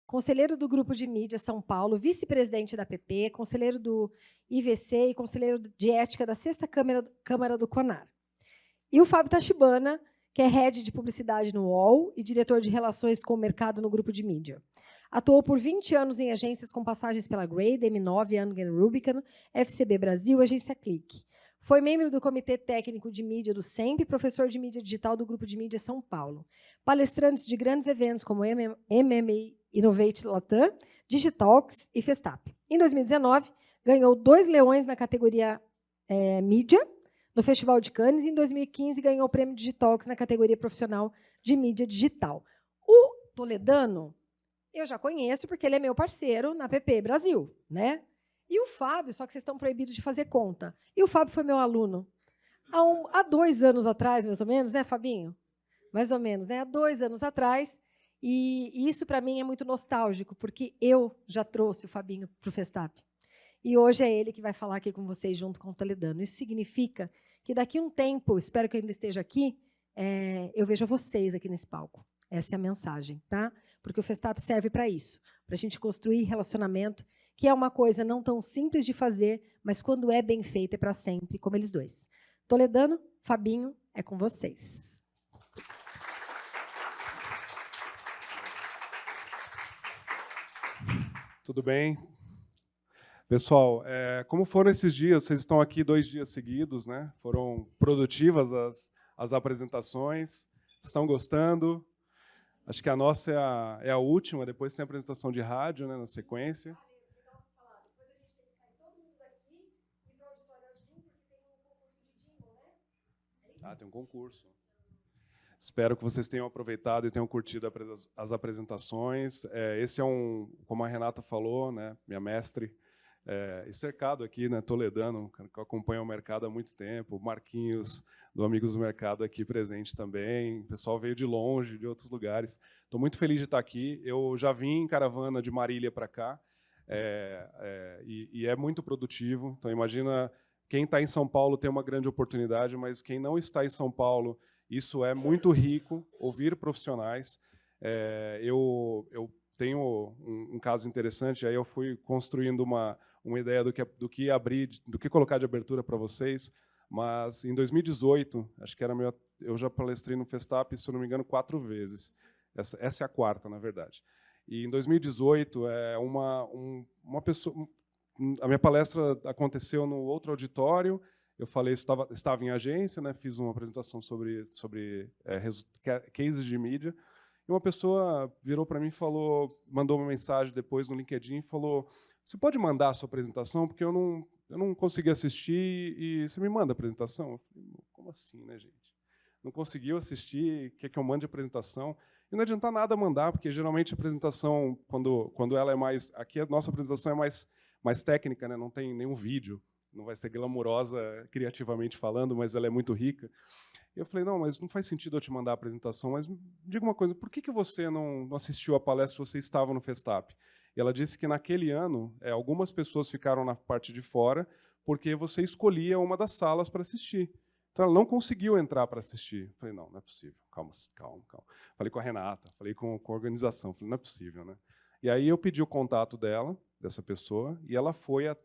conselheiro do Grupo de Mídia São Paulo, vice-presidente da PP, conselheiro do IVC e conselheiro de ética da 6ª Câmara do CONAR. E o Fábio Tachibana, que é head de publicidade no UOL e diretor de relações com o mercado no Grupo de Mídia. Atuou por 20 anos em agências com passagens pela Grade, M9, Young & Rubicon, FCB Brasil e Agência Clique. Foi membro do Comitê Técnico de Mídia do SEMP e professor de mídia digital do Grupo de Mídia São Paulo. Palestrante de grandes eventos como MMA Innovate Latam, Digitalks e Festap. Em 2019, ganhou 2 leões na categoria mídia, no Festival de Cannes, e em 2015 ganhou o prêmio Digitalks na categoria profissional de mídia digital. O Toledano, eu já conheço, porque ele é meu parceiro na PP Brasil, né? E o Fábio, só que vocês estão proibidos de fazer conta. E o Fábio foi meu aluno há 2 anos atrás, mais ou menos, né, Fabinho? Mais ou menos, né? Há 2 anos atrás. E isso, para mim, é muito nostálgico, porque eu já trouxe o Fabinho para o Festap. E hoje é ele que vai falar aqui com vocês, junto com o Toledano. Isso significa que, daqui a um tempo, espero que eu ainda esteja aqui, eu vejo vocês aqui nesse palco. Essa é a mensagem, tá? Porque o Festap serve para isso, para a gente construir relacionamento, que é uma coisa não tão simples de fazer, mas quando é bem feita é para sempre, como eles dois. Toledano, Fabinho, é com vocês. Tudo bem? Pessoal, como foram esses dias? Vocês estão aqui 2 dias seguidos, né? Foram produtivas as apresentações? Estão gostando? Acho que a nossa é a última, depois tem a apresentação de rádio, né, na sequência. Ah, tem um concurso. Espero que vocês tenham aproveitado e tenham curtido as apresentações. Esse é como a Renata falou, né, minha mestre, e cercado aqui, né, Toledano, que acompanha o mercado há muito tempo, Marquinhos, do Amigos do Mercado, aqui presente também. O pessoal veio de longe, de outros lugares. Estou muito feliz de estar aqui. Eu já vim em caravana de Marília para cá, e é muito produtivo. Então, imagina, quem está em São Paulo tem uma grande oportunidade, mas quem não está em São Paulo, isso é muito rico, ouvir profissionais. Eu tenho um caso interessante, aí eu fui construindo uma ideia do que abrir, do que colocar de abertura para vocês, mas em 2018, acho que eu já palestrei no Festap, se eu não me engano, 4 vezes. Essa é a 4ª, na verdade. E em 2018, uma pessoa, a minha palestra aconteceu no outro auditório. Eu falei, estava em agência, né, fiz uma apresentação sobre cases de mídia. E uma pessoa virou para mim e mandou uma mensagem depois no LinkedIn e falou: "Você pode mandar a sua apresentação, porque eu não consegui assistir e você me manda a apresentação?" Eu falei: "Como assim, né, gente? Não conseguiu assistir, quer que eu mande a apresentação?" E não adianta nada mandar, porque geralmente a apresentação, quando ela é mais, aqui a nossa apresentação é mais técnica, né? Não tem nenhum vídeo, não vai ser glamurosa criativamente falando, mas ela é muito rica. Eu falei: "Não, mas não faz sentido eu te mandar a apresentação, mas me diga uma coisa, por que você não assistiu a palestra se você estava no Festap?" E ela disse que naquele ano, algumas pessoas ficaram na parte de fora porque você escolhia uma das salas para assistir. Então, ela não conseguiu entrar para assistir. Eu falei: "Não é possível. Calma. Falei com a Renata, falei com a organização. Falei: "Não é possível, né?" E aí eu pedi o contato dessa pessoa, e ela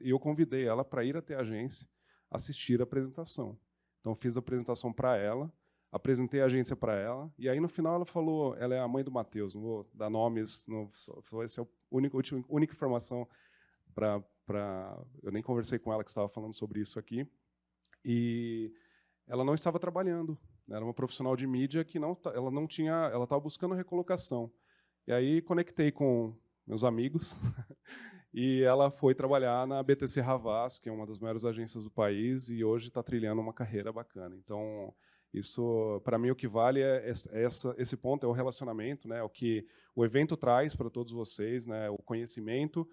e eu convidei ela para ir até a agência assistir a apresentação. Então, fiz a apresentação para ela, apresentei a agência para ela, e aí, no final, ela falou, ela é a mãe do Matheus, não vou dar nomes, essa é a única informação eu nem conversei com ela, que estava falando sobre isso aqui, e ela não estava trabalhando, né? Era uma profissional de mídia que ela estava buscando recolocação. E aí, conectei com meus amigos, e ela foi trabalhar na BTC Havas, que é uma das maiores agências do país, e hoje está trilhando uma carreira bacana. Então, isso, para mim, o que vale esse ponto, é o relacionamento, né? O que o evento traz para todos vocês, né? O conhecimento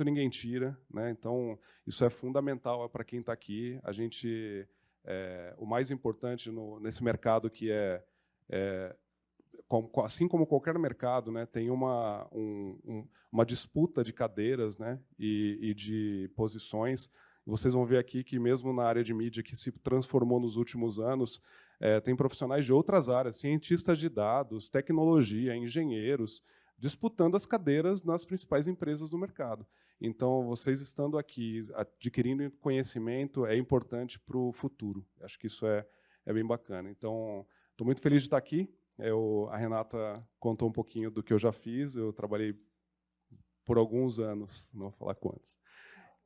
ninguém tira, né? Então, isso é fundamental para quem está aqui. A gente, o mais importante nesse mercado que assim como qualquer mercado, né, tem uma disputa de cadeiras, né, e de posições. Vocês vão ver aqui que, mesmo na área de mídia, que se transformou nos últimos anos, tem profissionais de outras áreas, cientistas de dados, tecnologia, engenheiros, disputando as cadeiras nas principais empresas do mercado. Então, vocês estando aqui, adquirindo conhecimento, é importante para o futuro. Acho que isso é bem bacana. Então, estou muito feliz de estar aqui. A Renata contou um pouquinho do que eu já fiz. Eu trabalhei por alguns anos, não vou falar quantos,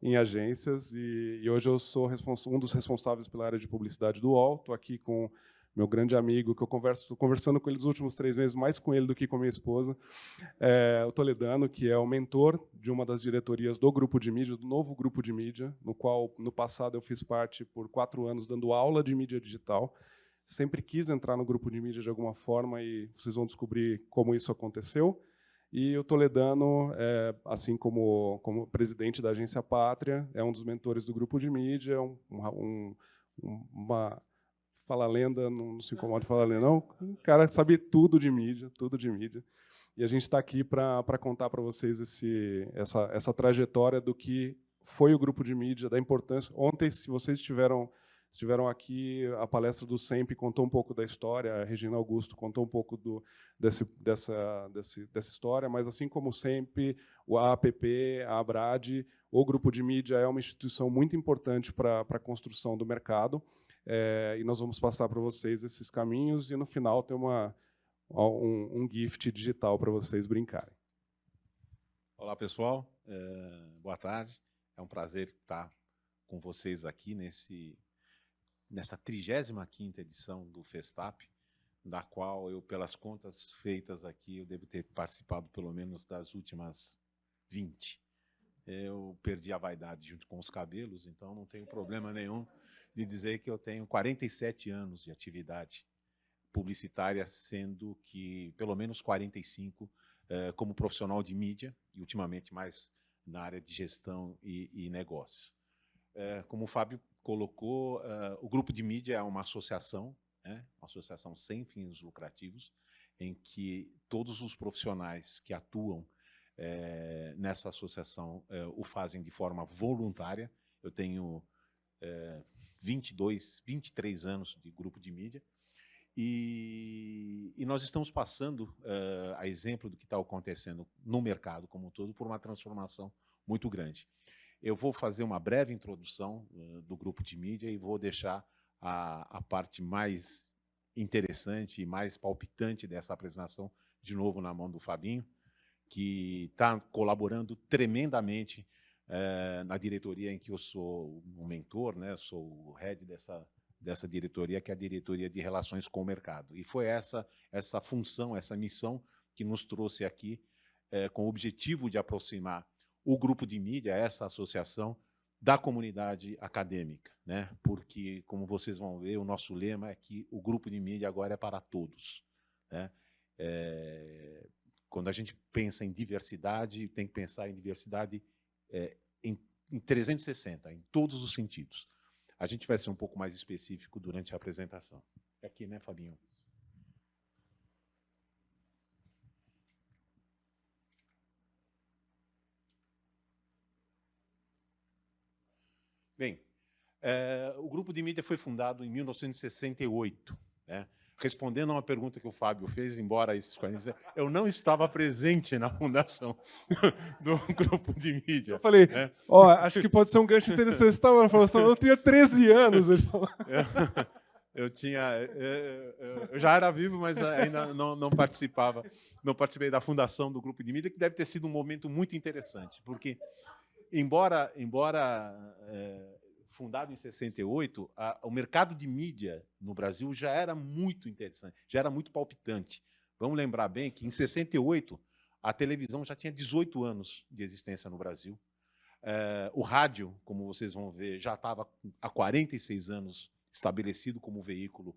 em agências, e hoje eu sou um dos responsáveis pela área de publicidade do UOL. Estou aqui com meu grande amigo, que estou conversando com ele nos últimos 3 meses, mais com ele do que com a minha esposa, o Toledano, que é o mentor de uma das diretorias do grupo de mídia, do novo grupo de mídia, no qual, no passado, eu fiz parte por 4 anos, dando aula de mídia digital. Sempre quis entrar no grupo de mídia de alguma forma, e vocês vão descobrir como isso aconteceu. E o Toledano, assim como presidente da Agência Pátria, é um dos mentores do grupo de mídia, uma fala lenda, não se incomoda de falar lenda, não. Um cara que sabe tudo de mídia, tudo de mídia. E a gente está aqui para contar para vocês essa trajetória do que foi o grupo de mídia, da importância. Ontem, se vocês estiveram aqui, a palestra do SEMP contou um pouco da história, a Regina Augusto contou um pouco dessa história, mas, assim como o SEMP, o AAPP, a ABRAD, o grupo de mídia é uma instituição muito importante para a construção do mercado, e nós vamos passar para vocês esses caminhos, e, no final, tem um gift digital para vocês brincarem. Olá, pessoal. Boa tarde. É um prazer estar com vocês aqui nessa 35ª edição do Festap, da qual eu, pelas contas feitas aqui, eu devo ter participado pelo menos das últimas 20. Eu perdi a vaidade junto com os cabelos, então não tenho problema nenhum de dizer que eu tenho 47 anos de atividade publicitária, sendo que pelo menos 45 como profissional de mídia e ultimamente mais na área de gestão e negócios. Como o Fábio colocou, o grupo de mídia é uma associação, uma associação sem fins lucrativos, em que todos os profissionais que atuam nessa associação o fazem de forma voluntária. Eu tenho 23 anos de grupo de mídia, e nós estamos passando, a exemplo do que está acontecendo no mercado como um todo, por uma transformação muito grande. Eu vou fazer uma breve introdução do grupo de mídia e vou deixar a parte mais interessante e mais palpitante dessa apresentação de novo na mão do Fabinho, que está colaborando tremendamente na diretoria em que eu sou um mentor, né? Sou o head dessa diretoria, que é a diretoria de relações com o mercado. E foi essa função, essa missão que nos trouxe aqui com o objetivo de aproximar o grupo de mídia, essa associação, da comunidade acadêmica, né? Porque, como vocês vão ver, o nosso lema é que o grupo de mídia agora é para todos, né? Quando a gente pensa em diversidade, tem que pensar em diversidade em 360, em todos os sentidos. A gente vai ser um pouco mais específico durante a apresentação. É aqui, né, Fabinho? Bem, o grupo de mídia foi fundado em 1968, né? Respondendo a uma pergunta que o Fábio fez, embora esses 40, eu não estava presente na fundação do grupo de mídia. Eu falei, acho que pode ser um gancho interessante. Você estava falando, eu tinha 13 anos. Ele falou. Eu já era vivo, mas ainda não participei da fundação do grupo de mídia, que deve ter sido um momento muito interessante, porque, embora fundado em 68, o mercado de mídia no Brasil já era muito interessante, já era muito palpitante. Vamos lembrar bem que, em 68, a televisão já tinha 18 anos de existência no Brasil. O rádio, como vocês vão ver, já estava há 46 anos estabelecido como veículo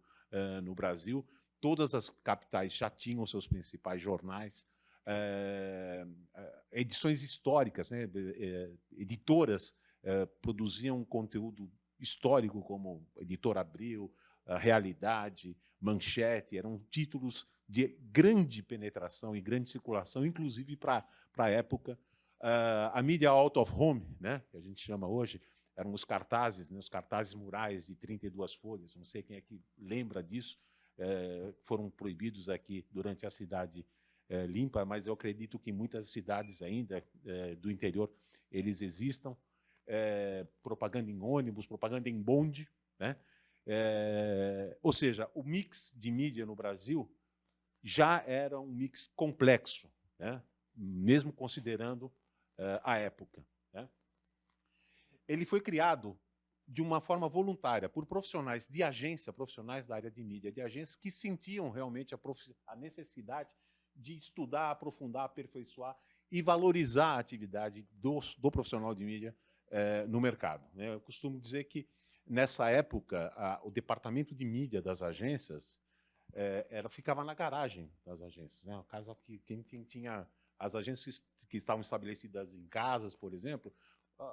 no Brasil. Todas as capitais já tinham seus principais jornais, edições históricas, né? Editoras produziam conteúdo histórico, como Editora Abril, Realidade, Manchete. Eram títulos de grande penetração e grande circulação, inclusive para a época. A mídia out of home, né, que a gente chama hoje, eram os cartazes, né, os cartazes murais de 32 folhas. Não sei quem é que lembra disso. Foram proibidos aqui durante a cidade limpa, mas eu acredito que em muitas cidades ainda do interior eles existam. Propaganda em ônibus, propaganda em bonde, né? Ou seja, o mix de mídia no Brasil já era um mix complexo, né? Mesmo considerando a época, né? Ele foi criado de uma forma voluntária por profissionais de agência, profissionais da área de mídia, de agências que sentiam realmente a necessidade de estudar, aprofundar, aperfeiçoar e valorizar a atividade do profissional de mídia no mercado. Eu costumo dizer que, nessa época, o departamento de mídia das agências ficava na garagem das agências, né? A casa que quem tinha as agências que estavam estabelecidas em casas, por exemplo,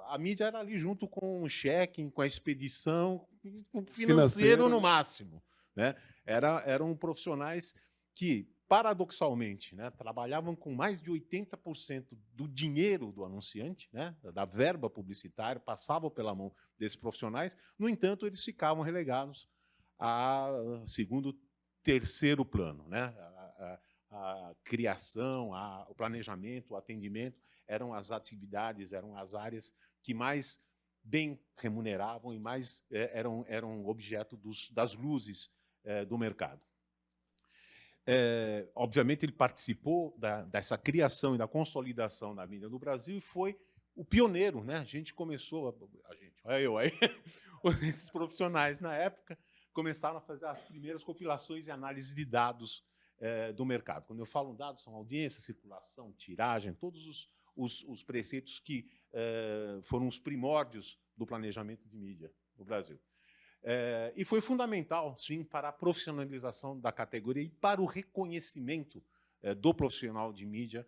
a mídia era ali junto com o check-in, com a expedição, com o financeiro no máximo, né? Eram profissionais que, paradoxalmente, né, trabalhavam com mais de 80% do dinheiro do anunciante, né, da verba publicitária, passavam pela mão desses profissionais. No entanto, eles ficavam relegados a segundo, terceiro plano, né? A criação, o planejamento, o atendimento eram as atividades, eram as áreas que mais bem remuneravam e mais eram objeto das luzes do mercado. Obviamente, ele participou dessa criação e da consolidação da mídia no Brasil e foi o pioneiro, né? A gente começou, esses profissionais na época começaram a fazer as primeiras compilações e análises de dados do mercado. Quando eu falo dados, são audiência, circulação, tiragem, todos os preceitos que foram os primórdios do planejamento de mídia no Brasil. E foi fundamental, sim, para a profissionalização da categoria e para o reconhecimento do profissional de mídia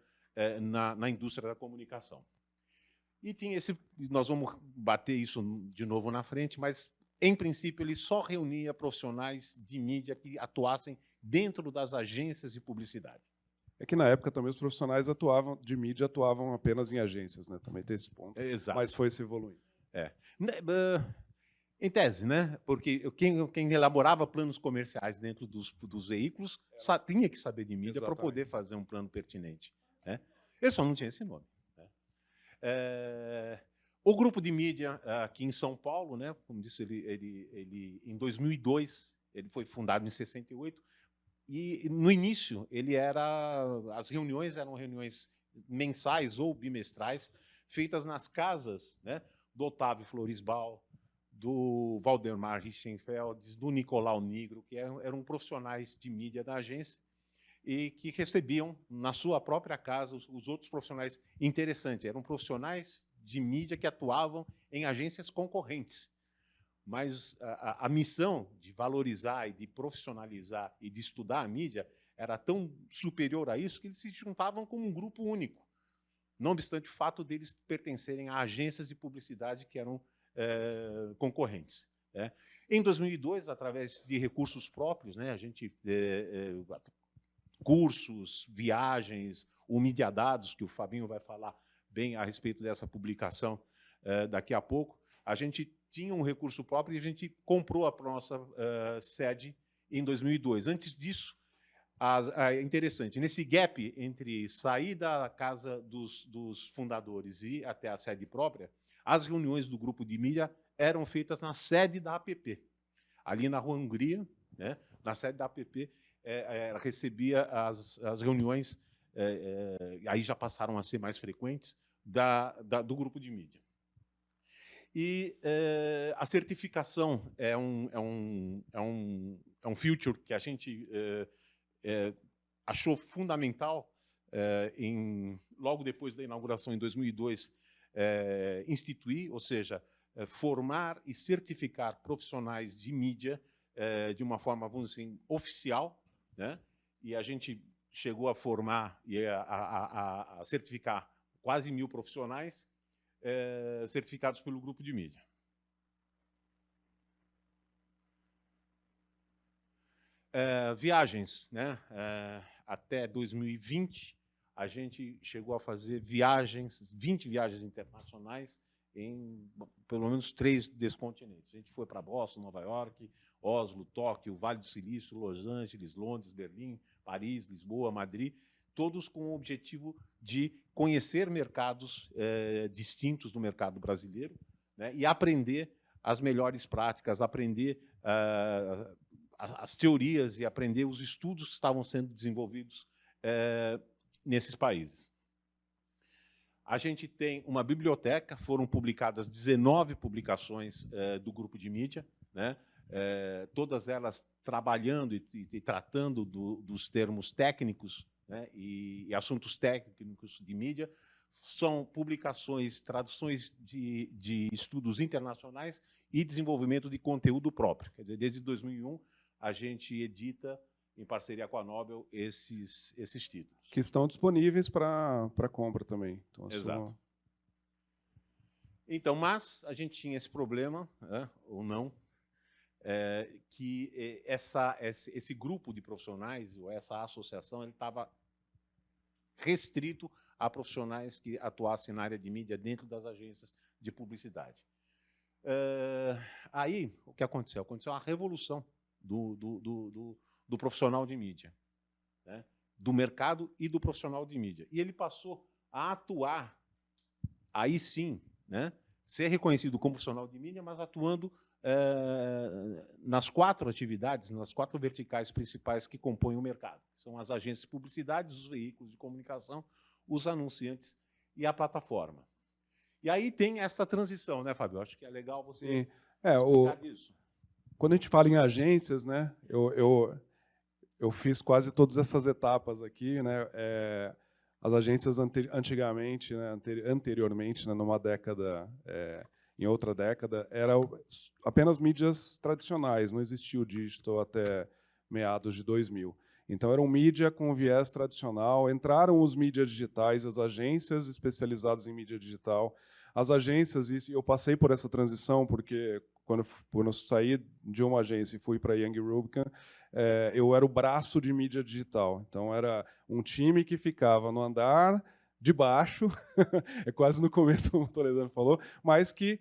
na indústria da comunicação. E tinha nós vamos bater isso de novo na frente, mas, em princípio, ele só reunia profissionais de mídia que atuassem dentro das agências de publicidade. É que, na época, também os profissionais de mídia atuavam apenas em agências, né? Também tem esse ponto. Exato. Mas foi se evoluindo. Em tese, né? Porque quem elaborava planos comerciais dentro dos veículos tinha que saber de mídia para poder fazer um plano pertinente, né? Ele só não tinha esse nome, né? O grupo de mídia aqui em São Paulo, né? Como disse, ele em 2002, ele foi fundado em 68, e no início as reuniões eram reuniões mensais ou bimestrais, feitas nas casas, né, do Otávio Florisbal, do Valdemar Richenfeld, do Nicolau Nigro, que eram profissionais de mídia da agência e que recebiam na sua própria casa os outros profissionais interessantes. Eram profissionais de mídia que atuavam em agências concorrentes. Mas a missão de valorizar e de profissionalizar e de estudar a mídia era tão superior a isso que eles se juntavam como um grupo único, não obstante o fato deles pertencerem a agências de publicidade que eram concorrentes, né? Em 2002, através de recursos próprios, né, a gente cursos, viagens, o Mídia Dados, que o Fabinho vai falar bem a respeito dessa publicação daqui a pouco, a gente tinha um recurso próprio e a gente comprou a nossa sede em 2002. Antes disso, é interessante, nesse gap entre sair da casa dos fundadores e até a sede própria, as reuniões do grupo de mídia eram feitas na sede da APP, ali na Rua Hungria, né, na sede da APP, recebia as reuniões, aí já passaram a ser mais frequentes, do grupo de mídia. E a certificação é um feature que a gente achou fundamental logo depois da inauguração, em 2002, instituir, ou seja, formar e certificar profissionais de mídia de uma forma, vamos dizer assim, oficial, né? E a gente chegou a formar e a certificar quase 1.000 profissionais certificados pelo grupo de mídia. Viagens, né? Até 2020, a gente chegou a fazer 20 viagens internacionais em pelo menos 3 descontinentes. A gente foi para Boston, Nova York, Oslo, Tóquio, Vale do Silício, Los Angeles, Londres, Berlim, Paris, Lisboa, Madrid. todos com o objetivo de conhecer mercados distintos do mercado brasileiro, né, e aprender as melhores práticas, aprender as teorias e aprender os estudos que estavam sendo desenvolvidos nesses países. A gente tem uma biblioteca, foram publicadas 19 publicações do grupo de mídia, né, todas elas trabalhando e tratando dos termos técnicos, né, e assuntos técnicos de mídia. São publicações, traduções de estudos internacionais e desenvolvimento de conteúdo próprio. Quer dizer, desde 2001, a gente edita, em parceria com a Nobel, esses títulos. Que estão disponíveis para compra também. Então, exato. Então, mas a gente tinha esse problema, né, ou não, que esse grupo de profissionais, ou essa associação, ele estava restrito a profissionais que atuassem na área de mídia dentro das agências de publicidade. Aí, o que aconteceu? Aconteceu uma revolução do profissional de mídia, né? Do mercado e do profissional de mídia. E ele passou a atuar, aí sim, né? Ser reconhecido como profissional de mídia, mas atuando nas 4 atividades, nas 4 verticais principais que compõem o mercado. São as agências de publicidade, os veículos de comunicação, os anunciantes e a plataforma. E aí tem essa transição, né, Fábio? Acho que é legal você explicar disso. Quando a gente fala em agências, né, eu fiz quase todas essas etapas aqui, né? As agências antigamente, né, anteriormente, né, numa década, em outra década, eram apenas mídias tradicionais, não existia o digital até meados de 2000. Então, era um mídia com viés tradicional, entraram os mídias digitais, as agências especializadas em mídia digital. As agências, e eu passei por essa transição, porque quando eu saí de uma agência e fui para a Young Rubicon, eu era o braço de mídia digital. Então, era um time que ficava no andar de baixo, é quase no começo, como o Toledano falou, mas que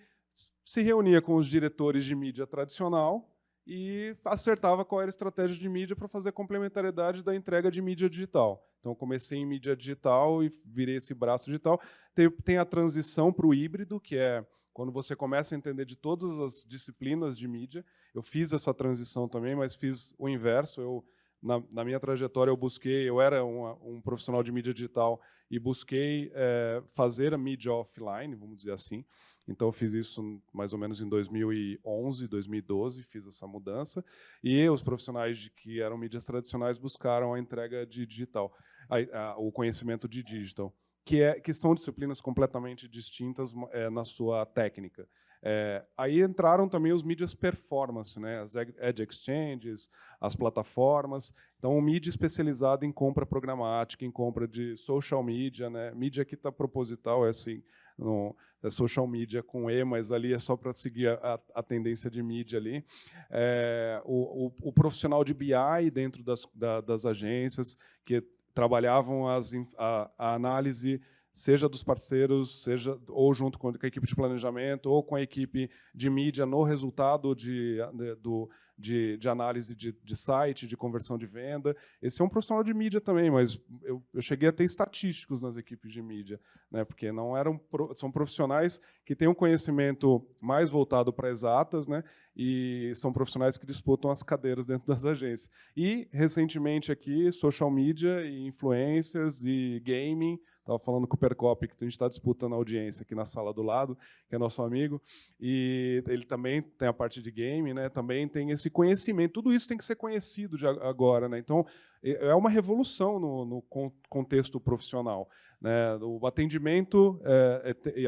se reunia com os diretores de mídia tradicional e acertava qual era a estratégia de mídia para fazer a complementariedade da entrega de mídia digital. Então, comecei em mídia digital e virei esse braço digital. Tem a transição para o híbrido, que é quando você começa a entender de todas as disciplinas de mídia. Eu fiz essa transição também, mas fiz o inverso. Na minha trajetória, eu era um profissional de mídia digital e busquei fazer a mídia offline, vamos dizer assim. Então, eu fiz isso mais ou menos em 2011, 2012, fiz essa mudança. E os profissionais que eram mídias tradicionais buscaram a entrega de digital, o conhecimento de digital, que são disciplinas completamente distintas na sua técnica. Aí entraram também os mídias performance, né? As ad exchanges, as plataformas. Então, mídia especializada em compra programática, em compra de social media, né? Mídia que está proposital, assim, é social media com E, mas ali é só para seguir a tendência de mídia ali. O profissional de BI dentro das agências, que trabalhavam a análise, seja dos parceiros, seja ou junto com a equipe de planejamento, ou com a equipe de mídia no resultado de análise de site, de conversão de venda. Esse é um profissional de mídia também, mas eu cheguei a ter estatísticos nas equipes de mídia, né, porque são profissionais que têm um conhecimento mais voltado para exatas, né, e são profissionais que disputam as cadeiras dentro das agências. E, recentemente, aqui, social media, e influencers e gaming. Estava falando com o Percop, que a gente está disputando a audiência aqui na sala do lado, que é nosso amigo, e ele também tem a parte de game, né? Também tem esse conhecimento. Tudo isso tem que ser conhecido agora, né? Então, é uma revolução no contexto profissional, né? O atendimento,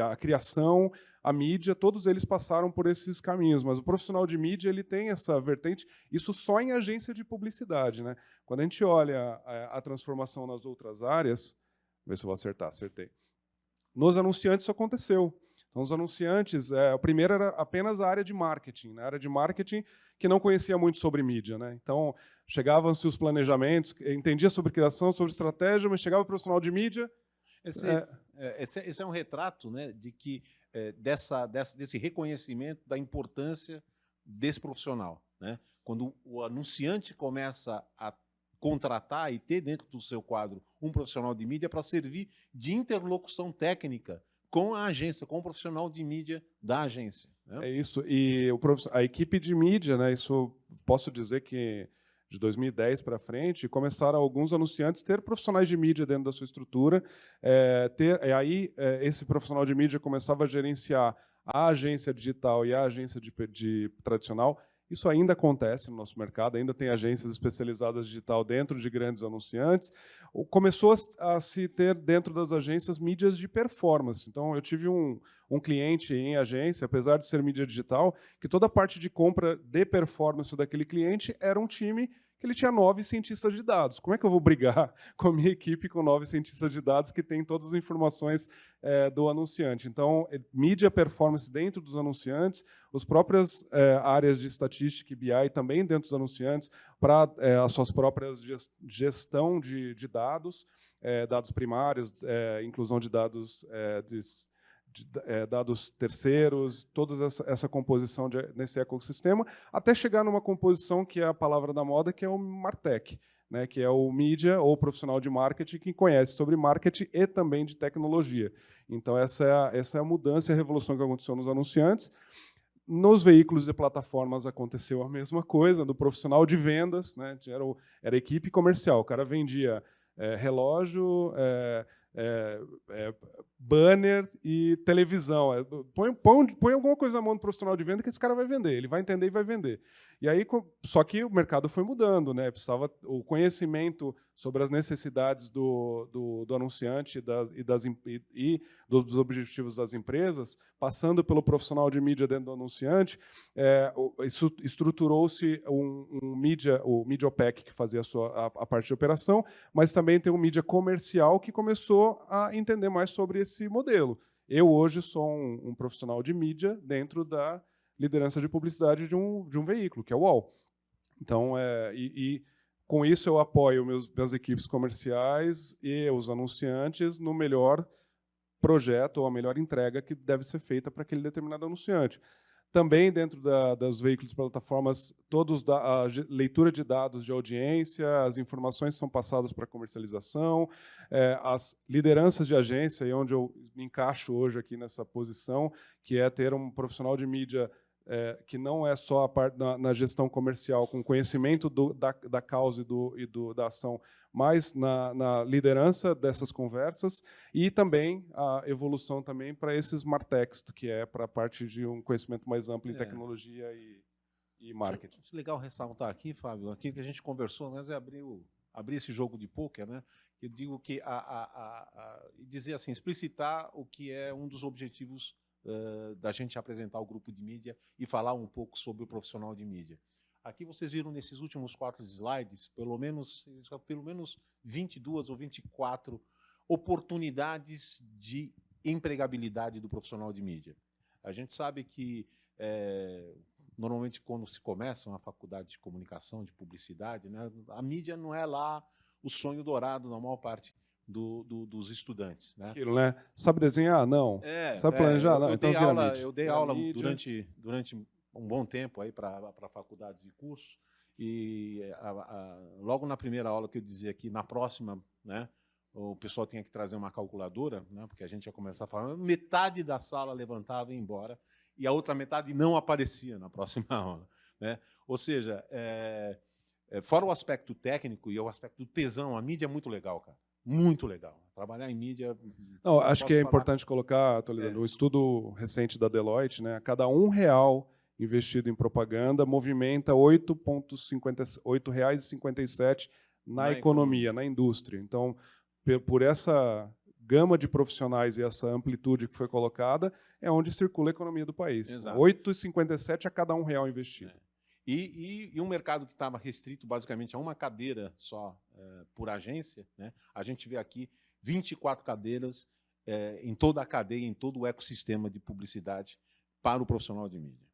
a criação, a mídia, todos eles passaram por esses caminhos, mas o profissional de mídia ele tem essa vertente, isso só em agência de publicidade, né? Quando a gente olha a transformação nas outras áreas, ver se eu vou acertar. Acertei. Nos anunciantes isso aconteceu. Então, os anunciantes, o primeiro era apenas a área de marketing, né? A área de marketing que não conhecia muito sobre mídia, né? Então, chegavam-se os planejamentos, entendia sobre criação, sobre estratégia, mas chegava o profissional de mídia. Esse é um retrato, né, de que desse reconhecimento da importância desse profissional, né? Quando o anunciante começa a contratar e ter dentro do seu quadro um profissional de mídia para servir de interlocução técnica com a agência, com o profissional de mídia da agência, né? É isso. E a equipe de mídia, né, isso posso dizer que de 2010 para frente, começaram alguns anunciantes ter profissionais de mídia dentro da sua estrutura. Esse profissional de mídia começava a gerenciar a agência digital e a agência de tradicional. Isso ainda acontece no nosso mercado, ainda tem agências especializadas digital dentro de grandes anunciantes. Começou a se ter dentro das agências mídias de performance. Então, eu tive um cliente em agência, apesar de ser mídia digital, que toda a parte de compra de performance daquele cliente era um time que ele tinha 9 cientistas de dados. Como é que eu vou brigar com a minha equipe com 9 cientistas de dados que têm todas as informações do anunciante? Então, mídia performance dentro dos anunciantes, as próprias áreas de estatística e BI também dentro dos anunciantes, para as suas próprias gestão de dados, dados primários, inclusão de dados dados terceiros, toda essa composição nesse ecossistema, até chegar numa composição que é a palavra da moda, que é o MarTech, né, que é o mídia ou profissional de marketing que conhece sobre marketing e também de tecnologia. Então, essa é a mudança e a revolução que aconteceu nos anunciantes. Nos veículos e plataformas aconteceu a mesma coisa, do profissional de vendas, né, era equipe comercial, o cara vendia relógio, banner e televisão. Põe alguma coisa na mão do profissional de venda que esse cara vai vender, ele vai entender e vai vender. E aí, só que o mercado foi mudando, né? Precisava o conhecimento sobre as necessidades do anunciante e dos objetivos das empresas, passando pelo profissional de mídia dentro do anunciante. Estruturou-se o Media OPEC, que fazia a parte de operação, mas também tem o mídia comercial, que começou a entender mais sobre esse modelo. Eu hoje sou um profissional de mídia dentro da liderança de publicidade de um veículo, que é o UOL. Então, com isso eu apoio minhas equipes comerciais e os anunciantes no melhor projeto ou a melhor entrega que deve ser feita para aquele determinado anunciante. Também dentro das veículos e plataformas, a leitura de dados de audiência, as informações são passadas para comercialização, as lideranças de agência, e onde eu me encaixo hoje aqui nessa posição, que é ter um profissional de mídia que não é só a parte na gestão comercial, com conhecimento da causa da ação, mas na liderança dessas conversas, e também a evolução também para esses MarTechs, que é para a parte de um conhecimento mais amplo em tecnologia e marketing. Acho legal ressaltar aqui, Fábio, aqui que a gente conversou, mas é abrir esse jogo de pôquer, né? Eu digo que dizer assim, explicitar o que é um dos objetivos da gente apresentar o grupo de mídia e falar um pouco sobre o profissional de mídia. Aqui vocês viram nesses últimos 4 slides, pelo menos 22 ou 24 oportunidades de empregabilidade do profissional de mídia. A gente sabe que, normalmente, quando se começa uma faculdade de comunicação, de publicidade, né, a mídia não é lá o sonho dourado na maior parte dos estudantes, né? Aquilo, né? Sabe desenhar? Não. Sabe planejar? Não. Então eu dei aula durante um bom tempo aí para a faculdade de curso, e logo na primeira aula que eu dizia que na próxima, né, o pessoal tinha que trazer uma calculadora, né, porque a gente ia começar a falar, metade da sala levantava e ia embora, e a outra metade não aparecia na próxima aula, né? Ou seja, fora o aspecto técnico e o aspecto do tesão, a mídia é muito legal, cara. Muito legal. Trabalhar em mídia... Não, acho que é importante colocar, Toledo, o estudo recente da Deloitte, né, a cada R$1 investido em propaganda movimenta R$ 8,57 na economia, na indústria. Então, por essa gama de profissionais e essa amplitude que foi colocada, é onde circula a economia do país. Exato. 8,57 a cada R$1 investido. E um mercado que estava restrito basicamente a uma cadeira só por agência, né? A gente vê aqui 24 cadeiras em toda a cadeia, em todo o ecossistema de publicidade para o profissional de mídia.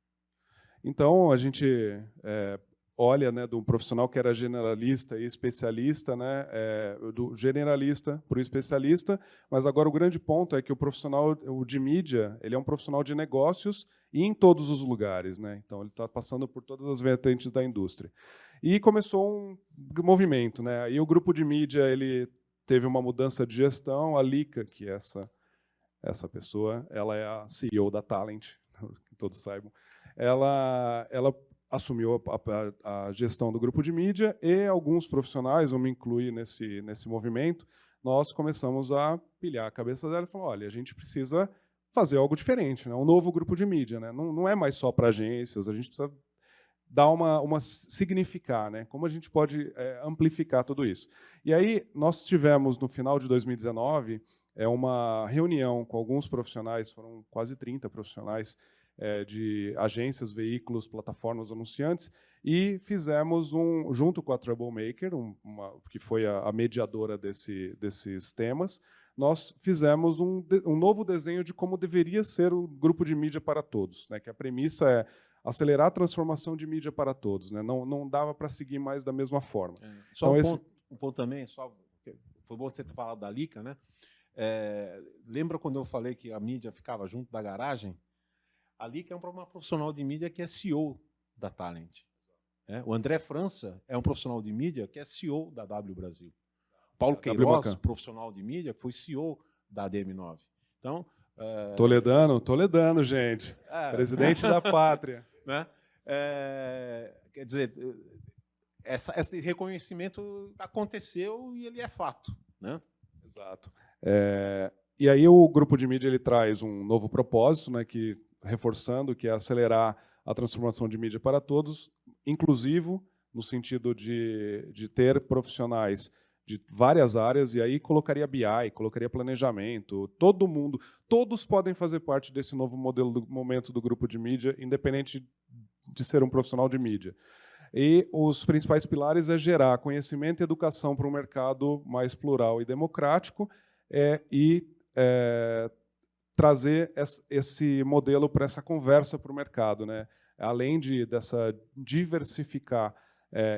Então, a gente olha, né, de um profissional que era generalista e especialista, né, do generalista para o especialista, mas agora o grande ponto é que o profissional, o de mídia, ele é um profissional de negócios e em todos os lugares, né? Então ele está passando por todas as vertentes da indústria. E começou um movimento, né? Aí o grupo de mídia ele teve uma mudança de gestão, a Lica, que é essa pessoa, ela é a CEO da Talent, que todos saibam. Ela assumiu a gestão do grupo de mídia e alguns profissionais, vamos incluir nesse movimento, nós começamos a pilhar a cabeça dela e falar, olha, a gente precisa fazer algo diferente, né? Um novo grupo de mídia, né? Não é mais só para agências, a gente precisa dar uma significar, né? Como a gente pode amplificar tudo isso. E aí nós tivemos, no final de 2019, uma reunião com alguns profissionais, foram quase 30 profissionais, de agências, veículos, plataformas, anunciantes, e fizemos junto com a Troublemaker, que foi a mediadora desses temas, nós fizemos um novo desenho de como deveria ser o grupo de mídia para todos, né? Que a premissa é acelerar a transformação de mídia para todos, né? Não dava para seguir mais da mesma forma. Só então, um ponto também, foi bom você ter falado da Lica, né? Lembra quando eu falei que a mídia ficava junto da garagem? A Lica é uma profissional de mídia que é CEO da Talent. O André França é um profissional de mídia que é CEO da W Brasil. Paulo Queiroz, profissional de mídia, que foi CEO da DM9. Então, Toledano, gente. Presidente da pátria. Né? Quer dizer, esse reconhecimento aconteceu e ele é fato. Né? Exato. E aí o grupo de mídia ele traz um novo propósito, né, reforçando que é acelerar a transformação de mídia para todos, inclusivo, no sentido de ter profissionais de várias áreas, e aí colocaria BI, colocaria planejamento, todo mundo, todos podem fazer parte desse novo momento do grupo de mídia, independente de ser um profissional de mídia. E os principais pilares é gerar conhecimento e educação para um mercado mais plural e democrático, e trazer esse modelo para essa conversa para o mercado, né? Além dessa diversificar,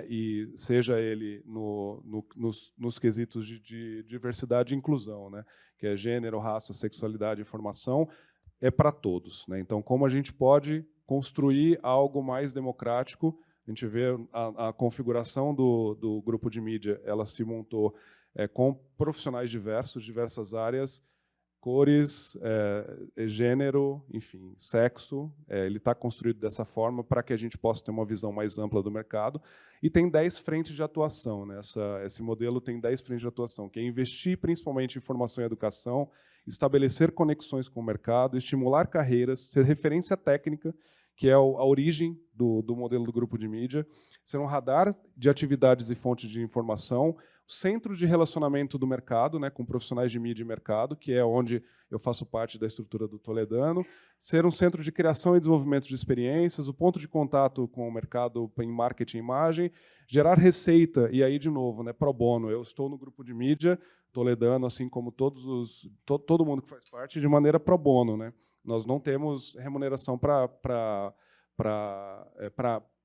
e seja ele nos quesitos de diversidade e inclusão, né? Que é gênero, raça, sexualidade e formação, é para todos, né? Então, como a gente pode construir algo mais democrático? A gente vê a configuração do grupo de mídia, ela se montou com profissionais diversas áreas, cores, gênero, enfim, sexo. Ele está construído dessa forma para que a gente possa ter uma visão mais ampla do mercado. E tem 10 frentes de atuação, né? Esse modelo tem 10 frentes de atuação, que é investir principalmente em formação e educação, estabelecer conexões com o mercado, estimular carreiras, ser referência técnica, que é a origem do modelo do grupo de mídia, ser um radar de atividades e fontes de informação, centro de relacionamento do mercado, né, com profissionais de mídia e mercado, que é onde eu faço parte da estrutura do Toledano, ser um centro de criação e desenvolvimento de experiências, o ponto de contato com o mercado em marketing e imagem, gerar receita, e aí, de novo, né, pro bono. Eu estou no grupo de mídia, Toledano, assim como todo mundo que faz parte, de maneira pro bono, né? Nós não temos remuneração para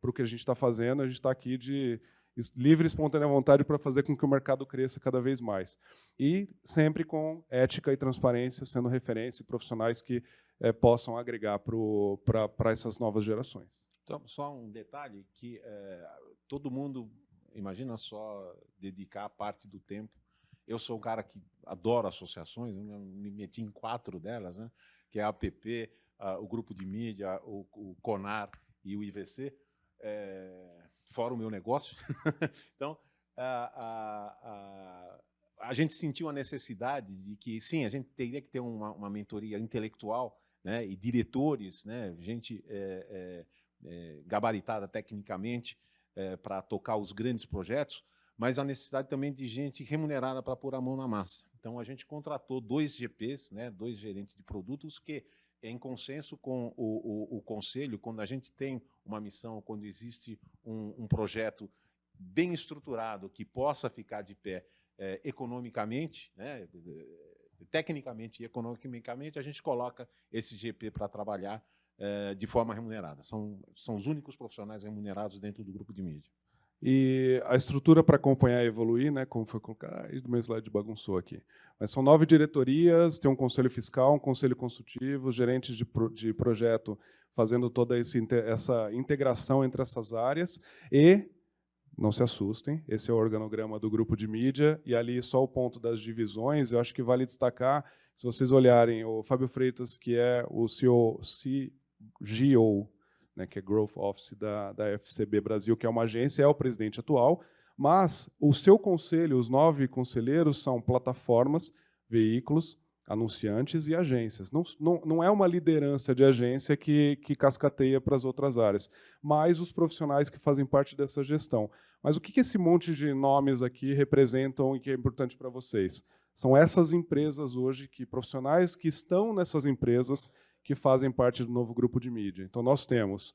o que a gente está fazendo, a gente está aqui de livre e espontânea vontade para fazer com que o mercado cresça cada vez mais. E sempre com ética e transparência, sendo referência e profissionais que possam agregar para essas novas gerações. Então, só um detalhe, que todo mundo, imagina só, dedicar parte do tempo. Eu sou um cara que adoro associações, eu me meti em 4 delas, né? Que é a APP, o Grupo de Mídia, o CONAR e o IVC, fora o meu negócio. Então, a gente sentiu a necessidade de que, sim, a gente teria que ter uma mentoria intelectual, né, e diretores, né, gente gabaritada tecnicamente para tocar os grandes projetos, mas a necessidade também de gente remunerada para pôr a mão na massa. Então, a gente contratou 2 GPs, né, 2 gerentes de produtos, que, em consenso com o conselho, quando a gente tem uma missão, quando existe um projeto bem estruturado, que possa ficar de pé economicamente, né, tecnicamente e economicamente, a gente coloca esse GP para trabalhar de forma remunerada. São os únicos profissionais remunerados dentro do grupo de mídia. E a estrutura para acompanhar e evoluir, né, como foi colocado, do meu slide bagunçou aqui. Mas são 9 diretorias, tem um conselho fiscal, um conselho consultivo, gerentes de projeto fazendo toda essa integração entre essas áreas. E, não se assustem, esse é o organograma do grupo de mídia, e ali só o ponto das divisões. Eu acho que vale destacar, se vocês olharem, o Fábio Freitas, que é o CGO, né, que é Growth Office da FCB Brasil, que é uma agência, é o presidente atual, mas o seu conselho, os 9 conselheiros, são plataformas, veículos, anunciantes e agências. Não é uma liderança de agência que cascateia para as outras áreas, mas os profissionais que fazem parte dessa gestão. Mas o que esse monte de nomes aqui representam e que é importante para vocês? São essas empresas hoje, profissionais que estão nessas empresas, que fazem parte do novo grupo de mídia. Então, nós temos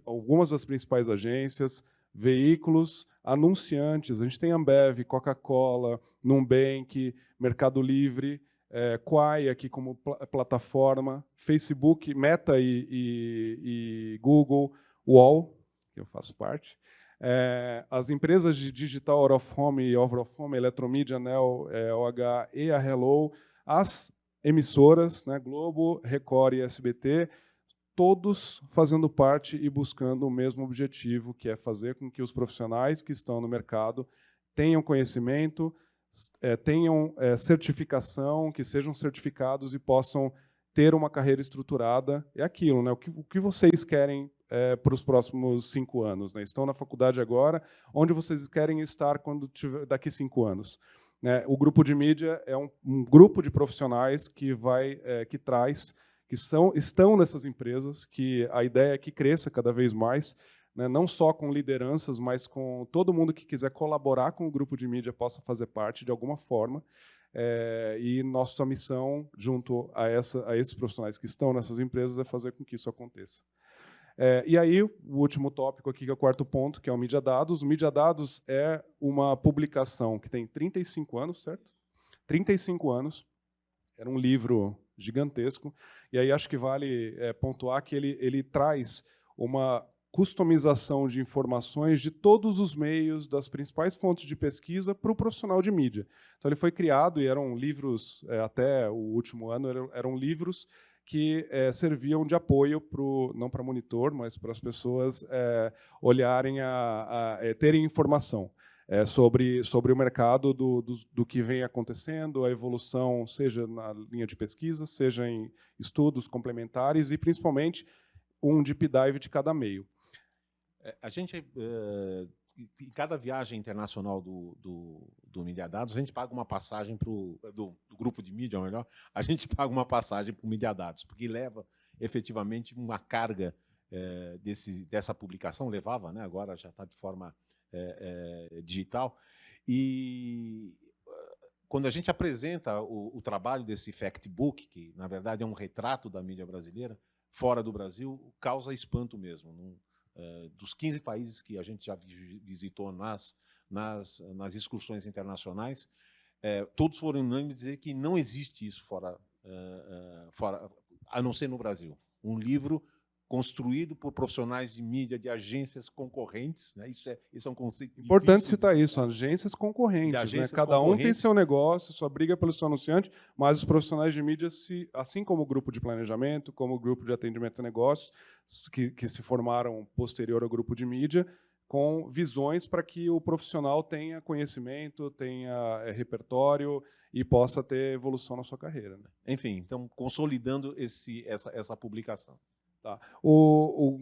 algumas das principais agências, veículos, anunciantes. A gente tem Ambev, Coca-Cola, Nubank, Mercado Livre, Quai aqui como plataforma, Facebook, Meta e Google, UOL, que eu faço parte. As empresas de digital, Out of Home e Over of Home, Eletromidia, Nel, OH e a Hello, as emissoras, né, Globo, Record e SBT, todos fazendo parte e buscando o mesmo objetivo, que é fazer com que os profissionais que estão no mercado tenham conhecimento, tenham certificação, que sejam certificados e possam ter uma carreira estruturada. É aquilo, né? O que vocês querem para os próximos 5 anos? Né? Estão na faculdade agora, onde vocês querem estar daqui 5 anos? Né? O grupo de mídia é um grupo de profissionais que estão nessas empresas, que a ideia é que cresça cada vez mais, né? Não só com lideranças, mas com todo mundo que quiser colaborar com o grupo de mídia possa fazer parte de alguma forma. E nossa missão, junto a esses profissionais que estão nessas empresas, é fazer com que isso aconteça. E aí, o último tópico aqui, que é o 4º ponto, que é o Mídia Dados. O Mídia Dados é uma publicação que tem 35 anos, certo? 35 anos. Era um livro gigantesco. E aí acho que vale pontuar que ele traz uma customização de informações de todos os meios, das principais fontes de pesquisa, para o profissional de mídia. Então, ele foi criado e eram livros, até o último ano, eram livros que serviam de apoio, não para monitor, mas para as pessoas olharem, terem informação sobre o mercado do que vem acontecendo, a evolução, seja na linha de pesquisa, seja em estudos complementares e, principalmente, um deep dive de cada meio. A gente, em cada viagem internacional do Mídia Dados, a gente paga uma passagem do grupo de mídia, ou melhor, a gente paga uma passagem para o Mídia Dados, porque leva efetivamente uma carga dessa publicação, levava, né, agora já está de forma digital, e quando a gente apresenta o trabalho desse Factbook, que na verdade é um retrato da mídia brasileira, fora do Brasil, causa espanto mesmo. Dos 15 países que a gente já visitou nas excursões internacionais, todos foram unânimes dizer que não existe isso fora, a não ser no Brasil. Um livro construído por profissionais de mídia, de agências concorrentes, né? Isso é um conceito importante citar isso, agências concorrentes. Né? Cada um tem seu negócio, sua briga pelo seu anunciante, mas os profissionais de mídia, assim como o grupo de planejamento, como o grupo de atendimento a negócios, que se formaram posterior ao grupo de mídia, com visões para que o profissional tenha conhecimento, tenha repertório e possa ter evolução na sua carreira. Né? Enfim, então, consolidando essa publicação. Tá.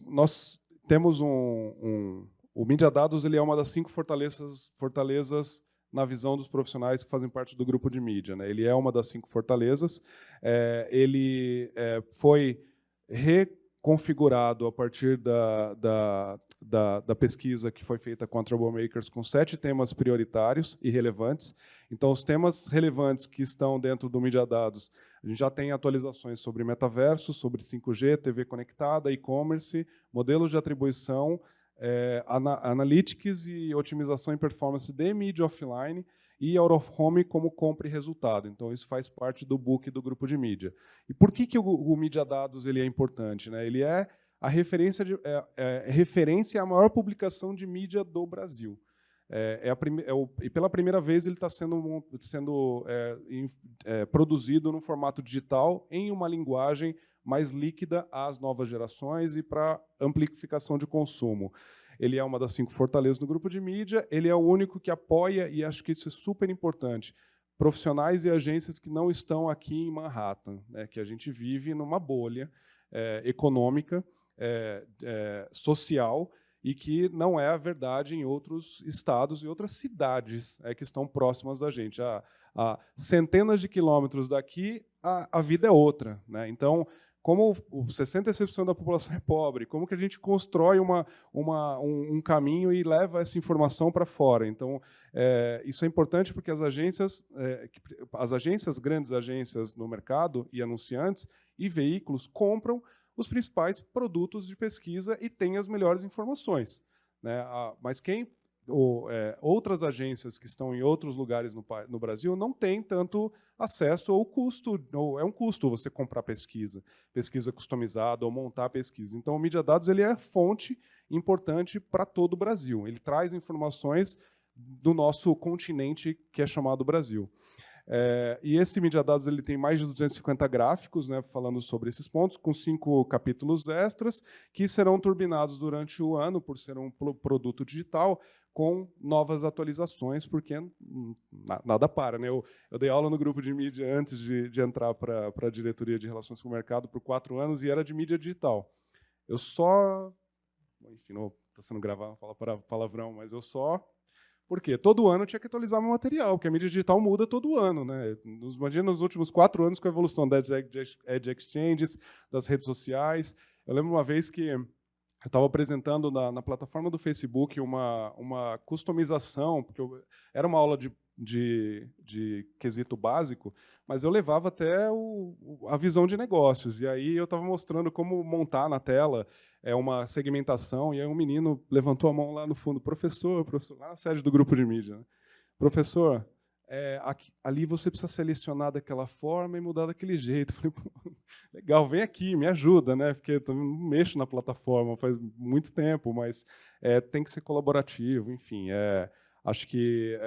Nós temos o Mídia Dados, ele é uma das 5 fortalezas na visão dos profissionais que fazem parte do grupo de mídia. Né? Ele é uma das 5 fortalezas. Ele foi reconfigurado a partir da pesquisa que foi feita com a Troublemakers, com 7 temas prioritários e relevantes. Então, os temas relevantes que estão dentro do Mídia Dados, a gente já tem atualizações sobre metaverso, sobre 5G, TV conectada, e-commerce, modelos de atribuição, analytics e otimização e performance de mídia offline. e Out of Home como compra e resultado. Então, isso faz parte do book do grupo de mídia. E por que o Mídia Dados ele é importante, né? Ele é a referência, referência à maior publicação de mídia do Brasil. E pela primeira vez ele está sendo produzido no formato digital em uma linguagem mais líquida às novas gerações e para amplificação de consumo. Ele é uma das 5 fortalezas do grupo de mídia, ele é o único que apoia, e acho que isso é super importante, profissionais e agências que não estão aqui em Manhattan, né, que a gente vive numa bolha econômica, social, e que não é a verdade em outros estados e outras cidades que estão próximas da gente. A centenas de quilômetros daqui, a vida é outra, né? Então, como 66% da população é pobre, como que a gente constrói um caminho e leva essa informação para fora? Então, isso é importante porque as agências, grandes agências no mercado e anunciantes e veículos compram os principais produtos de pesquisa e têm as melhores informações, né? Mas outras agências que estão em outros lugares no Brasil não têm tanto acesso ao custo, ou é um custo você comprar pesquisa customizada ou montar pesquisa. Então, o Mídia Dados ele é fonte importante para todo o Brasil. Ele traz informações do nosso continente, que é chamado Brasil. E esse Mídia Dados ele tem mais de 250 gráficos, né, falando sobre esses pontos, com 5 capítulos extras, que serão turbinados durante o ano, por ser um produto digital, com novas atualizações, porque nada para, né? Eu dei aula no grupo de mídia antes de entrar para a diretoria de relações com o mercado por 4 anos, e era de mídia digital. Eu só... Enfim, não está sendo gravado, fala palavrão, mas eu só... Porque todo ano eu tinha que atualizar meu material, porque a mídia digital muda todo ano, né? Imagina nos últimos 4 anos com a evolução das Edge Exchanges, das redes sociais. Eu lembro uma vez que eu estava apresentando na plataforma do Facebook uma customização, porque era uma aula de quesito básico, mas eu levava até a visão de negócios. E aí eu estava mostrando como montar na tela uma segmentação, e aí um menino levantou a mão lá no fundo, professor, lá na sede do grupo de mídia, né? Professor, ali você precisa selecionar daquela forma e mudar daquele jeito. Eu falei, legal, vem aqui, me ajuda, né? Porque eu não mexo na plataforma faz muito tempo, mas tem que ser colaborativo, enfim. Acho que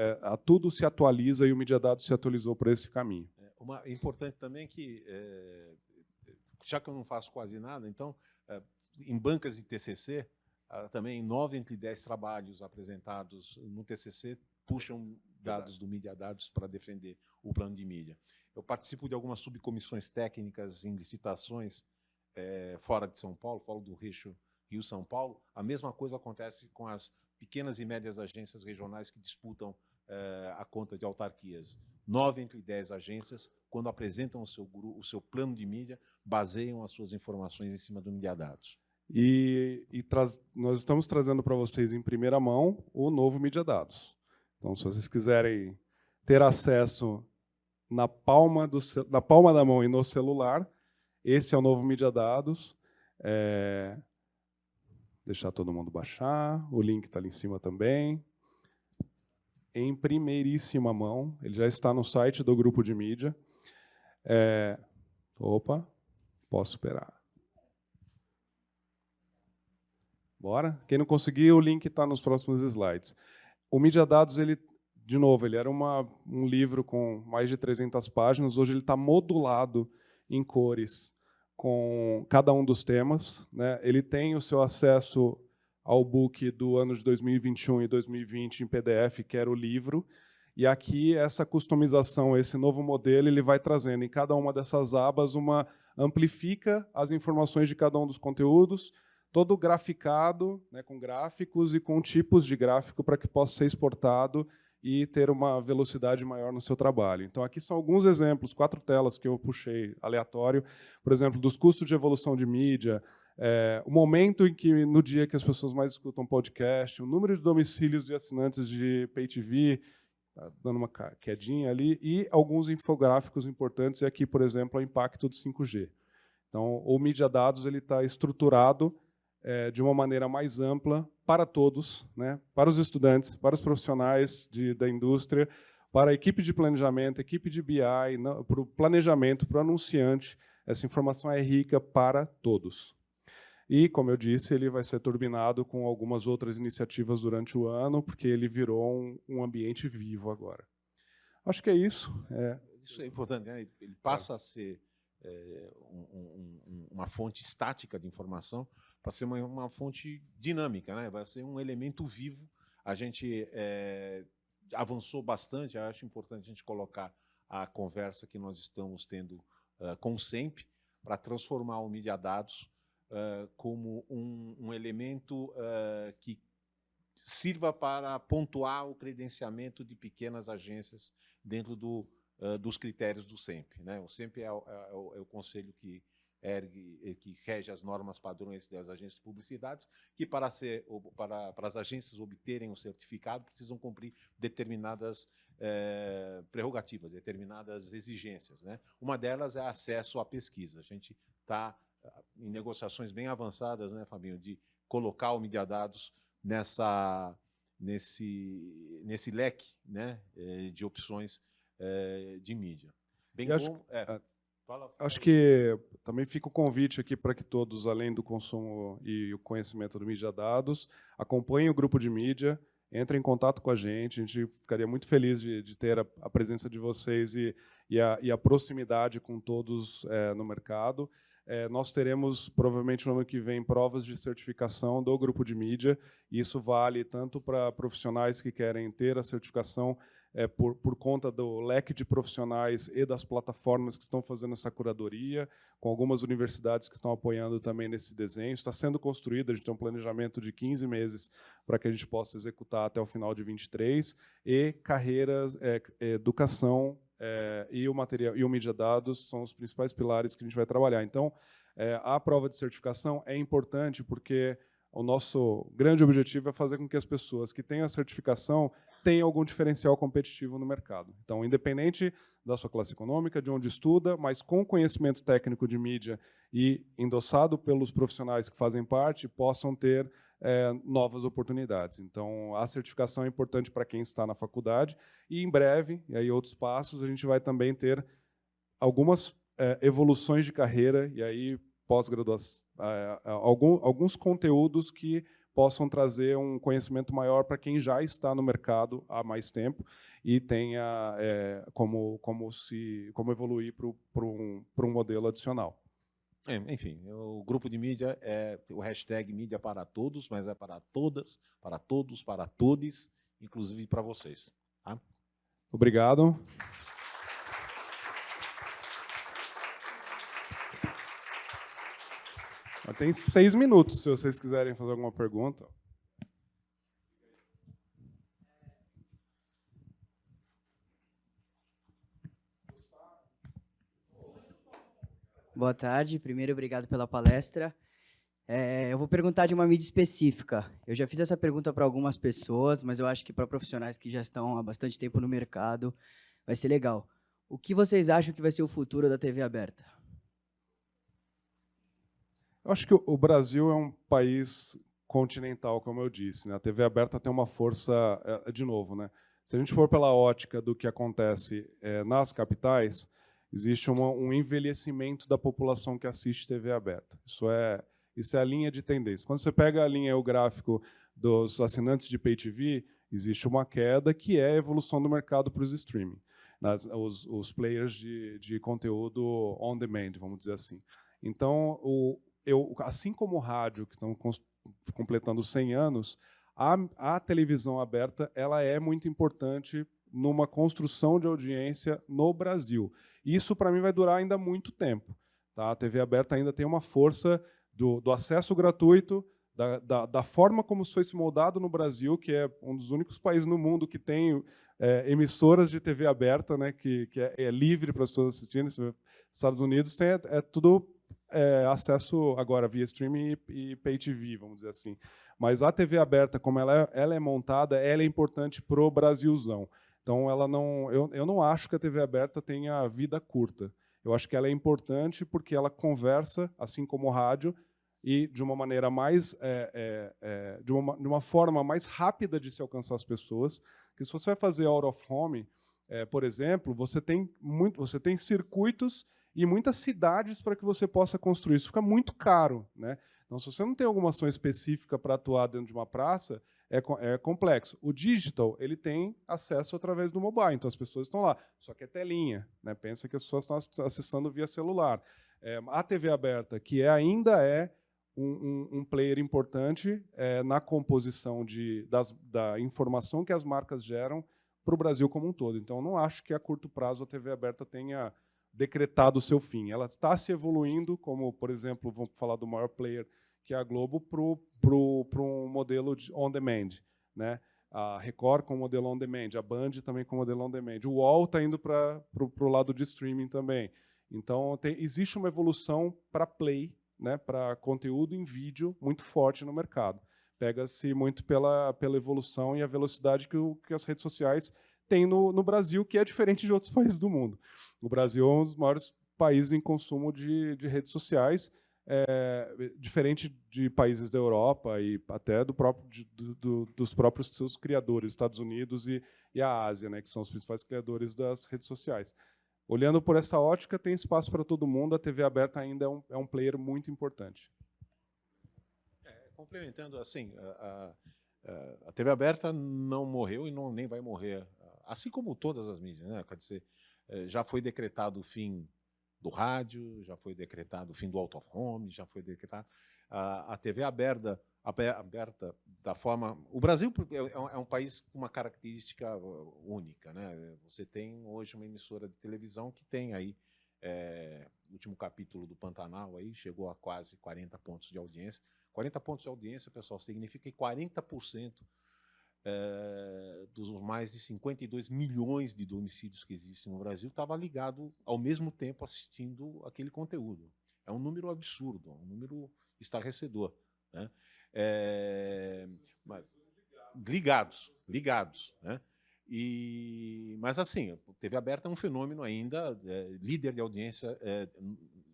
tudo se atualiza e o Mídia Dados se atualizou por esse caminho. Importante também que, já que eu não faço quase nada, então, em bancas de TCC, também 9 entre 10 trabalhos apresentados no TCC puxam dados do Mídia Dados para defender o plano de mídia. Eu participo de algumas subcomissões técnicas em licitações fora de São Paulo, fora do eixo Rio-São Paulo. A mesma coisa acontece com as pequenas e médias agências regionais que disputam a conta de autarquias. 9 entre 10 agências, quando apresentam o seu plano de mídia, baseiam as suas informações em cima do Mídia Dados. Nós estamos trazendo para vocês em primeira mão o novo Mídia Dados. Então, se vocês quiserem ter acesso na palma da mão e no celular, esse é o novo Mídia Dados. Deixar todo mundo baixar, o link está ali em cima também. Em primeiríssima mão, ele já está no site do grupo de mídia. Opa, posso esperar. Bora? Quem não conseguir, o link está nos próximos slides. O Mídia Dados, de novo, ele era um livro com mais de 300 páginas. Hoje ele está modulado em cores com cada um dos temas, né? Ele tem o seu acesso ao book do ano de 2021 e 2020 em PDF, que era o livro. E aqui, essa customização, esse novo modelo, ele vai trazendo em cada uma dessas abas, amplifica as informações de cada um dos conteúdos, todo graficado, né, com gráficos e com tipos de gráfico para que possa ser exportado e ter uma velocidade maior no seu trabalho. Então, aqui são alguns exemplos, 4 telas que eu puxei aleatório, por exemplo, dos custos de evolução de mídia, o momento em que, no dia que as pessoas mais escutam podcast, o número de domicílios de assinantes de Pay TV, tá dando uma quedinha ali, e alguns infográficos importantes, e aqui, por exemplo, o impacto do 5G. Então, o Mídia Dados está estruturado de uma maneira mais ampla para todos, né? Para os estudantes, para os profissionais da indústria, para a equipe de planejamento, equipe de BI, para o planejamento, para o anunciante. Essa informação é rica para todos. E, como eu disse, ele vai ser turbinado com algumas outras iniciativas durante o ano, porque ele virou um ambiente vivo agora. Acho que é isso. Isso é importante, né? Ele passa a ser uma fonte estática de informação para ser uma fonte dinâmica, né? Vai ser um elemento vivo. A gente avançou bastante, acho importante a gente colocar a conversa que nós estamos tendo com o SEMP para transformar o Mídia Dados como um elemento que sirva para pontuar o credenciamento de pequenas agências dentro dos critérios do SEMP, né? O SEMP é o conselho que rege as normas padrões das agências de publicidades, que para as agências obterem o certificado precisam cumprir determinadas prerrogativas, determinadas exigências, né? Uma delas é acesso à pesquisa. A gente está em negociações bem avançadas, né, Fabinho, de colocar o Mídia Dados nesse leque, né, de opções de mídia. Bem como, acho que também fica o convite aqui para que todos, além do consumo e o conhecimento do Mídia Dados, acompanhem o grupo de mídia, entrem em contato com a gente ficaria muito feliz de ter a presença de vocês e a proximidade com todos no mercado. Nós teremos, provavelmente, no ano que vem, provas de certificação do grupo de mídia, e isso vale tanto para profissionais que querem ter a certificação por conta do leque de profissionais e das plataformas que estão fazendo essa curadoria, com algumas universidades que estão apoiando também nesse desenho. Está sendo construído, a gente tem um planejamento de 15 meses para que a gente possa executar até o final de 23, e carreiras, educação, e o material e o Mídia Dados são os principais pilares que a gente vai trabalhar. Então, a prova de certificação é importante porque o nosso grande objetivo é fazer com que as pessoas que tenham a certificação tenham algum diferencial competitivo no mercado. Então, independente da sua classe econômica, de onde estuda, mas com conhecimento técnico de mídia e endossado pelos profissionais que fazem parte, possam ter novas oportunidades. Então, a certificação é importante para quem está na faculdade, e em breve, e aí outros passos, a gente vai também ter algumas evoluções de carreira, e aí pós-graduação, alguns conteúdos que possam trazer um conhecimento maior para quem já está no mercado há mais tempo e tenha como evoluir para um modelo adicional. Enfim, o grupo de mídia o hashtag mídia para todos, mas é para todas, para todos, para todes, inclusive para vocês. Tá? Obrigado. Tem 6 minutos, se vocês quiserem fazer alguma pergunta. Boa tarde. Primeiro, obrigado pela palestra. Eu vou perguntar de uma mídia específica. Eu já fiz essa pergunta para algumas pessoas, mas eu acho que para profissionais que já estão há bastante tempo no mercado, vai ser legal. O que vocês acham que vai ser o futuro da TV aberta? Eu acho que o Brasil é um país continental, como eu disse, né? A TV aberta tem uma força, de novo, né? Se a gente for pela ótica do que acontece nas capitais, existe um envelhecimento da população que assiste TV aberta. Isso é a linha de tendência. Quando você pega a linha, o gráfico dos assinantes de Pay TV, existe uma queda que é a evolução do mercado para os streaming, os players de conteúdo on demand, vamos dizer assim. Então, assim como o rádio, que estão completando 100 anos, a televisão aberta ela é muito importante numa construção de audiência no Brasil. Isso, para mim, vai durar ainda muito tempo. Tá? A TV aberta ainda tem uma força do acesso gratuito, da forma como isso foi se moldado no Brasil, que é um dos únicos países no mundo que tem emissoras de TV aberta, né, que é livre para as pessoas assistirem. Nos Estados Unidos tem tudo acesso agora via streaming e pay TV, vamos dizer assim. Mas a TV aberta, como ela é montada, ela é importante para o Brasilzão. Então, eu não acho que a TV aberta tenha vida curta. Eu acho que ela é importante porque ela conversa, assim como o rádio, e de uma maneira mais, de uma forma mais rápida de se alcançar as pessoas. Que se você vai fazer out of home, por exemplo, você tem circuitos e muitas cidades para que você possa construir. Isso fica muito caro, né? Então, se você não tem alguma ação específica para atuar dentro de uma praça, é complexo. O digital, ele tem acesso através do mobile, então as pessoas estão lá, só que é telinha, né? Pensa que as pessoas estão acessando via celular. A TV aberta, que ainda é um player importante na composição da informação que as marcas geram para o Brasil como um todo. Então, não acho que a curto prazo a TV aberta tenha decretado o seu fim. Ela está se evoluindo, como, por exemplo, vamos falar do maior player, que é a Globo, para um modelo de on-demand, né? A Record com o modelo on-demand, a Band também com o modelo on-demand. O UOL está indo para o lado de streaming também. Então, existe uma evolução para play, né, para conteúdo em vídeo muito forte no mercado. Pega-se muito pela evolução e a velocidade que as redes sociais têm no Brasil, que é diferente de outros países do mundo. O Brasil é um dos maiores países em consumo de redes sociais, diferente de países da Europa e até dos próprios seus criadores, Estados Unidos e a Ásia, né, que são os principais criadores das redes sociais. Olhando por essa ótica, tem espaço para todo mundo, a TV aberta ainda é um player muito importante. Complementando, assim, a TV aberta não morreu e nem vai morrer, assim como todas as mídias, né? Quer dizer, já foi decretado o fim do rádio, já foi decretado o fim do out of home, já foi decretado a TV aberta da forma... O Brasil é um país com uma característica única, né? Você tem hoje uma emissora de televisão que tem aí o último capítulo do Pantanal aí chegou a quase 40 pontos de audiência. 40 pontos de audiência, pessoal, significa que 40% dos mais de 52 milhões de domicílios que existem no Brasil estava ligado ao mesmo tempo assistindo aquele conteúdo. É um número absurdo, um número estarrecedor, né? Mas, ligados, né? Mas assim, a TV aberta é um fenômeno ainda líder de audiência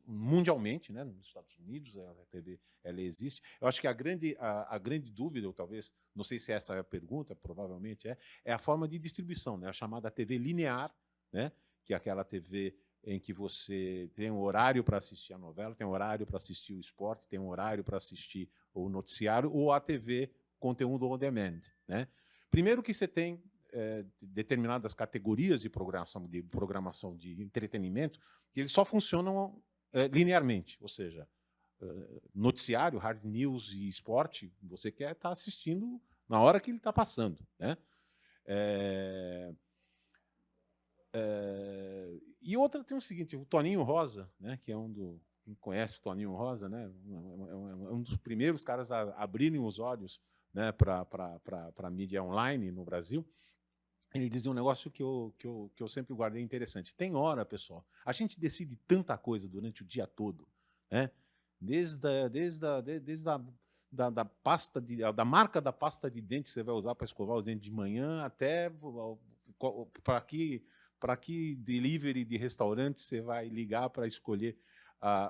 mundialmente, né? Nos Estados Unidos a TV ela existe. Eu acho que a grande dúvida, ou talvez, não sei se essa é a pergunta, provavelmente é a forma de distribuição, né? A chamada TV linear, né? Que é aquela TV em que você tem um horário para assistir a novela, tem um horário para assistir o esporte, tem um horário para assistir o noticiário, ou a TV conteúdo on demand, né? Primeiro que você tem determinadas categorias de programação de entretenimento que eles só funcionam linearmente, ou seja, noticiário, hard news e esporte, você quer estar assistindo na hora que ele está passando, né? E outra tem o seguinte, o Toninho Rosa, né, que é quem conhece o Toninho Rosa, né, é um dos primeiros caras a abrirem os olhos, né, para a mídia online no Brasil. Ele dizia um negócio que eu sempre guardei interessante. Tem hora, pessoal, a gente decide tanta coisa durante o dia todo, né? Desde da marca da pasta de dente que você vai usar para escovar os dentes de manhã, até para que delivery de restaurante você vai ligar para escolher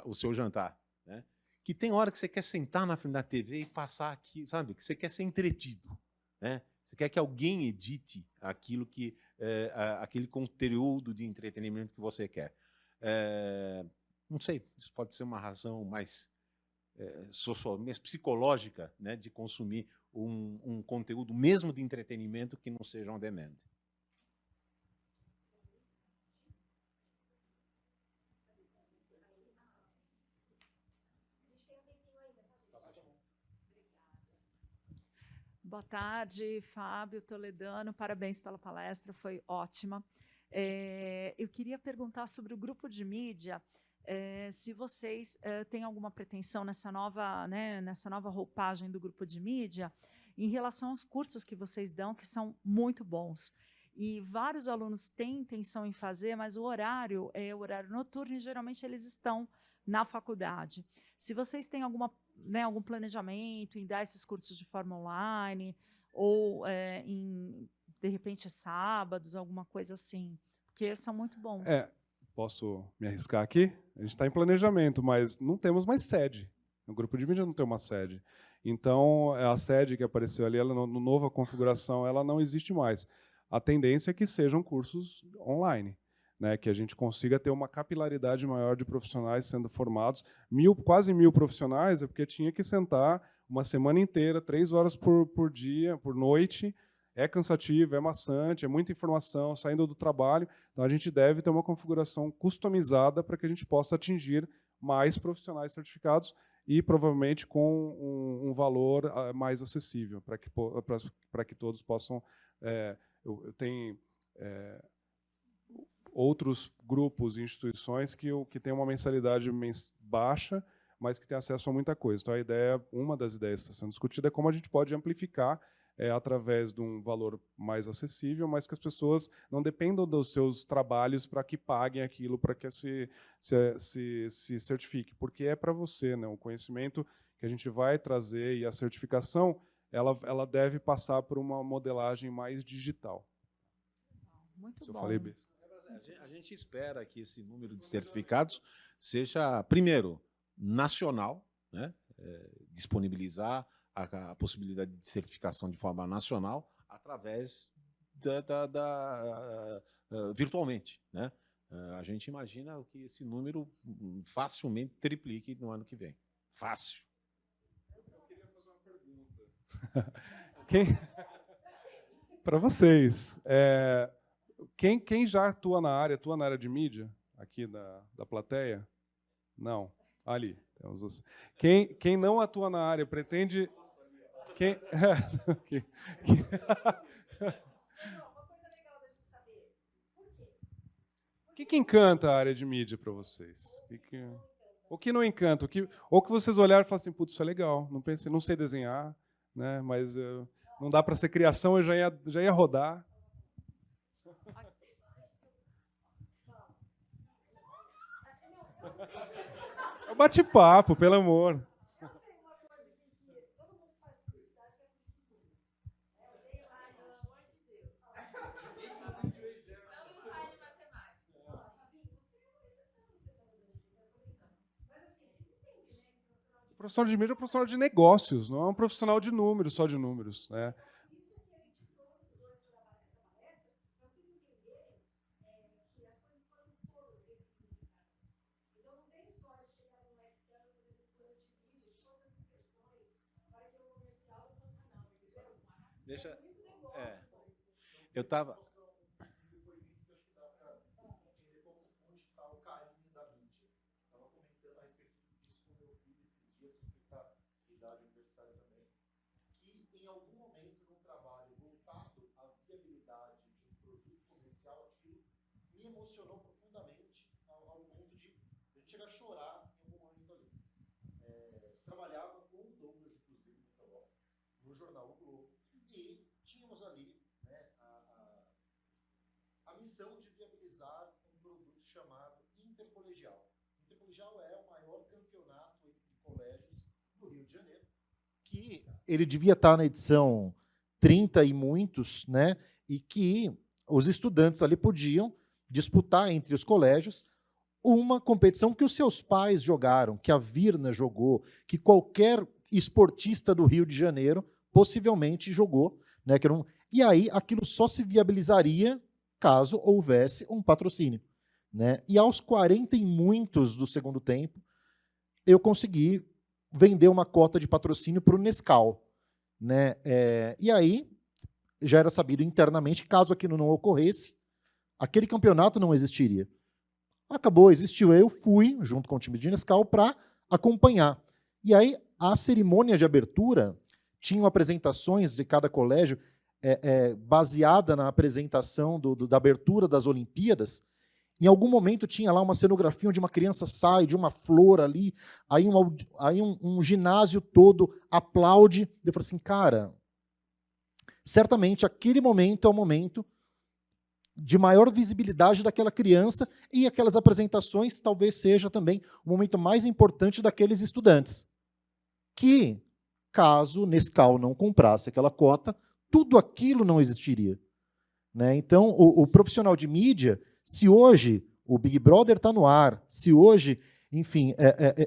o seu jantar, né? Que tem hora que você quer sentar na frente da TV e passar aqui, sabe? Que você quer ser entretido, né? Você quer que alguém edite aquele conteúdo de entretenimento que você quer. Não sei, isso pode ser uma razão mais psicológica, né, de consumir um conteúdo mesmo de entretenimento que não seja on demand. Boa tarde, Fábio Toledano, parabéns pela palestra, foi ótima. Eu queria perguntar sobre o grupo de mídia, se vocês têm alguma pretensão nessa nova roupagem do grupo de mídia, em relação aos cursos que vocês dão, que são muito bons. E vários alunos têm intenção em fazer, mas o horário é o horário noturno e geralmente eles estão na faculdade. Se vocês têm algum planejamento em dar esses cursos de forma online ou de repente, sábados, alguma coisa assim, porque são muito bons. Posso me arriscar aqui? A gente está em planejamento, mas não temos mais sede. No grupo de mídia não tem uma sede. Então, a sede que apareceu ali, ela, no nova configuração, ela não existe mais. a tendência é que sejam cursos online, né, que a gente consiga ter uma capilaridade maior de profissionais sendo formados. Quase 1.000 profissionais, é porque tinha que sentar uma semana inteira, 3 horas por dia, por noite. É cansativo, é maçante, é muita informação saindo do trabalho. Então, a gente deve ter uma configuração customizada para que a gente possa atingir mais profissionais certificados e, provavelmente, com um valor mais acessível, para que todos possam... eu tenho outros grupos e instituições que têm uma mensalidade baixa, mas que têm acesso a muita coisa. Então, uma das ideias que está sendo discutida é como a gente pode amplificar através de um valor mais acessível, mas que as pessoas não dependam dos seus trabalhos para que paguem aquilo, para que se certifique, porque é para você, né? O conhecimento que a gente vai trazer e a certificação, ela deve passar por uma modelagem mais digital. Muito Se eu bom. falei besta. A gente espera que esse número de certificados seja, primeiro, nacional, né? Disponibilizar a possibilidade de certificação de forma nacional através virtualmente, né? A gente imagina que esse número facilmente triplique no ano que vem. Fácil. Eu queria fazer uma pergunta. Para vocês, quem já atua na área de mídia, aqui da plateia? Não. Ali. Temos os... Quem não atua na área pretende... O que encanta a área de mídia para vocês? O que não encanta? Ou que vocês olharam e falaram assim, putz, isso é legal, não sei desenhar, né? Mas não dá para ser criação, eu já ia rodar. É um bate-papo, pelo amor. O profissional de mídia é um profissional de negócios, não é um profissional de números, só de números, né? Eu estava... Em algum momento, num trabalho voltado à viabilidade de um produto comercial, aquilo me emocionou profundamente ao ponto de eu chegar a chorar em algum momento ali. Trabalhava com o Douglas, inclusive, no jornal O Globo, e tínhamos ali, né, a missão de viabilizar um produto chamado Intercolegial. Intercolegial é o maior campeonato entre colégios do Rio de Janeiro, que ele devia estar na edição 30 e muitos, né? E que os estudantes ali podiam disputar entre os colégios uma competição que os seus pais jogaram, que a Virna jogou, que qualquer esportista do Rio de Janeiro possivelmente jogou, né? E aí aquilo só se viabilizaria caso houvesse um patrocínio, né? E aos 40 e muitos do segundo tempo, eu consegui vender uma cota de patrocínio para o Nescau, né? E aí já era sabido internamente, caso aquilo não ocorresse, aquele campeonato não existiria. Acabou, existiu. Eu fui, junto com o time de Nescau, para acompanhar. E aí, a cerimônia de abertura tinham apresentações de cada colégio baseada na apresentação da abertura das Olimpíadas. Em algum momento tinha lá uma cenografia onde uma criança sai de uma flor ali, aí um ginásio todo aplaude. Eu falei assim, cara, certamente aquele momento é o momento de maior visibilidade daquela criança e aquelas apresentações talvez seja também o momento mais importante daqueles estudantes. Que, caso Nescau não comprasse aquela cota, tudo aquilo não existiria, né? Então, o profissional de mídia, se hoje o Big Brother está no ar, se hoje, enfim,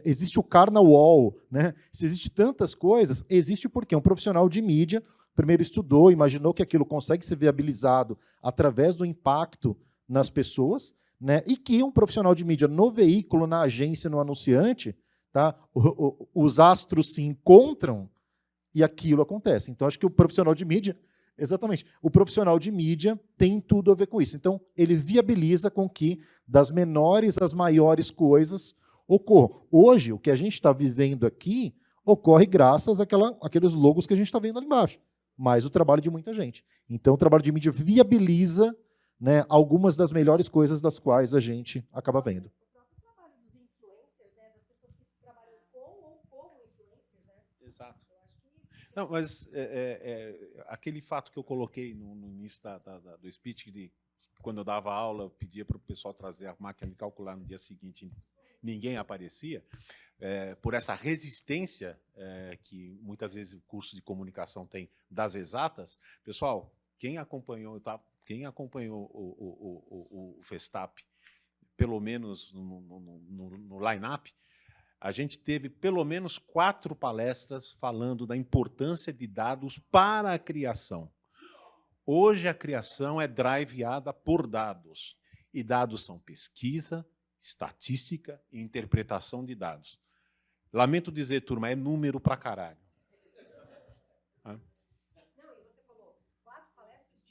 existe o Carnaval, né? Se existe tantas coisas, existe porque um profissional de mídia primeiro estudou, imaginou que aquilo consegue ser viabilizado através do impacto nas pessoas, né? E que um profissional de mídia no veículo, na agência, no anunciante, tá? Os astros se encontram e aquilo acontece. Então, acho que o profissional de mídia, exatamente, o profissional de mídia tem tudo a ver com isso. Então, ele viabiliza com que das menores às maiores coisas ocorram. Hoje, o que a gente está vivendo aqui ocorre graças àqueles logos que a gente está vendo ali embaixo, mas o trabalho de muita gente. Então, o trabalho de mídia viabiliza, né, algumas das melhores coisas das quais a gente acaba vendo. O próprio trabalho dos influencers, né, das pessoas que trabalham com ou como influencers, né? Exato. Eu acho que Não, mas aquele fato que eu coloquei no início do speech, de quando eu dava aula, eu pedia para o pessoal trazer a máquina de calcular no dia seguinte, ninguém aparecia, por essa resistência que muitas vezes o curso de comunicação tem das exatas. Pessoal, quem acompanhou o Festap, pelo menos no line-up, a gente teve pelo menos 4 palestras falando da importância de dados para a criação. Hoje a criação é driveada por dados. E dados são pesquisa, estatística e interpretação de dados. Lamento dizer, turma, é número pra caralho. Não, e você falou 4 palestras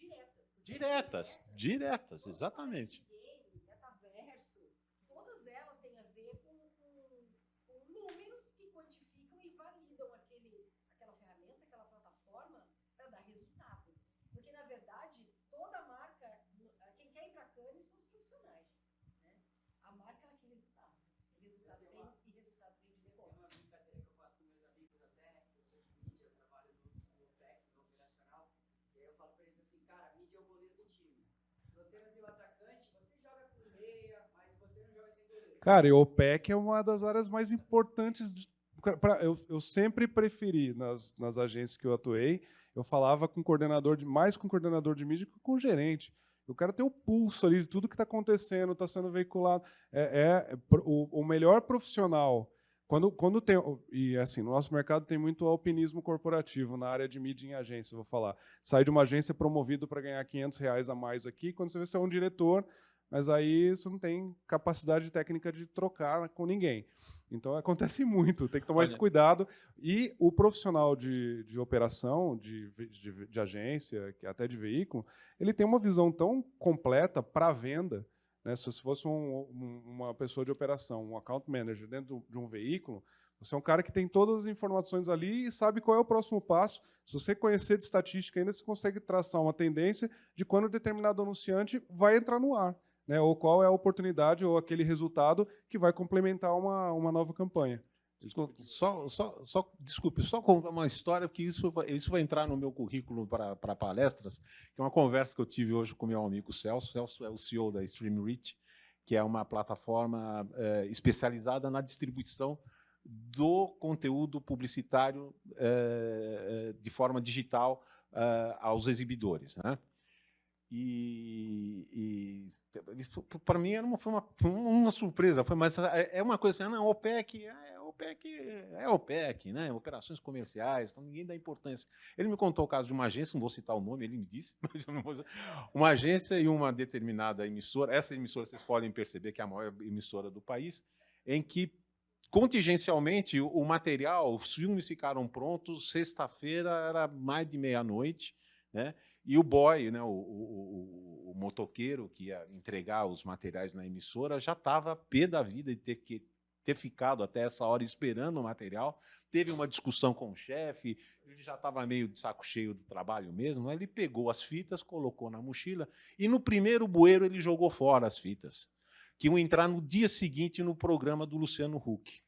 diretas. Diretas, exatamente. Game, metaverso, todas elas têm a ver com números que quantificam e validam aquela ferramenta, aquela plataforma para dar resultado. Porque, na verdade, toda marca, quem quer ir para Cannes são os profissionais. Né? A marca ela quer resultado. E resultado vem de negócio. Tem uma brincadeira que eu faço com meus amigos até, eu sou de mídia, eu trabalho no técnico, no operacional, e aí eu falo para eles assim, cara, a mídia é o goleiro do time. Se você não tem o atacante, você joga com meia, mas você não joga sem goleiro. Cara, e o OPEC é uma das áreas mais importantes. Eu sempre preferi, nas agências que eu atuei, eu falava mais com coordenador de mídia que com o gerente. Eu quero ter o pulso ali de tudo que está acontecendo, está sendo veiculado. O melhor profissional, quando tem... E assim, no nosso mercado tem muito alpinismo corporativo, na área de mídia em agência, vou falar. Sai de uma agência promovido para ganhar R$500 a mais aqui, quando você é um diretor, mas aí você não tem capacidade técnica de trocar com ninguém. Então, acontece muito, tem que tomar esse cuidado. E o profissional de operação, de agência, até de veículo, ele tem uma visão tão completa para a venda. Né? Se fosse uma pessoa de operação, um account manager dentro de um veículo, você é um cara que tem todas as informações ali e sabe qual é o próximo passo. Se você conhecer de estatística ainda, você consegue traçar uma tendência de quando determinado anunciante vai entrar no ar. Né, ou qual é a oportunidade ou aquele resultado que vai complementar uma nova campanha. Desculpe, só contar uma história, porque isso vai entrar no meu currículo para palestras, que é uma conversa que eu tive hoje com meu amigo Celso. O Celso é o CEO da StreamReach, que é uma plataforma especializada na distribuição do conteúdo publicitário de forma digital aos exibidores, né? E para mim foi uma surpresa, mas é uma coisa assim, não, OPEC é OPEC, né? Operações comerciais, então ninguém dá importância. Ele me contou o caso de uma agência, não vou citar o nome, ele me disse, mas eu não vou dizer, uma agência e uma determinada emissora, essa emissora vocês podem perceber que é a maior emissora do país, em que contingencialmente o material, os filmes ficaram prontos, sexta-feira era mais de meia-noite, né? E o boy, né, o motoqueiro que ia entregar os materiais na emissora já estava pé da vida de ter ficado até essa hora esperando o material. Teve uma discussão com o chefe, ele já estava meio de saco cheio do trabalho mesmo, né? Ele pegou as fitas, colocou na mochila e no primeiro bueiro ele jogou fora as fitas, que iam entrar no dia seguinte no programa do Luciano Huck,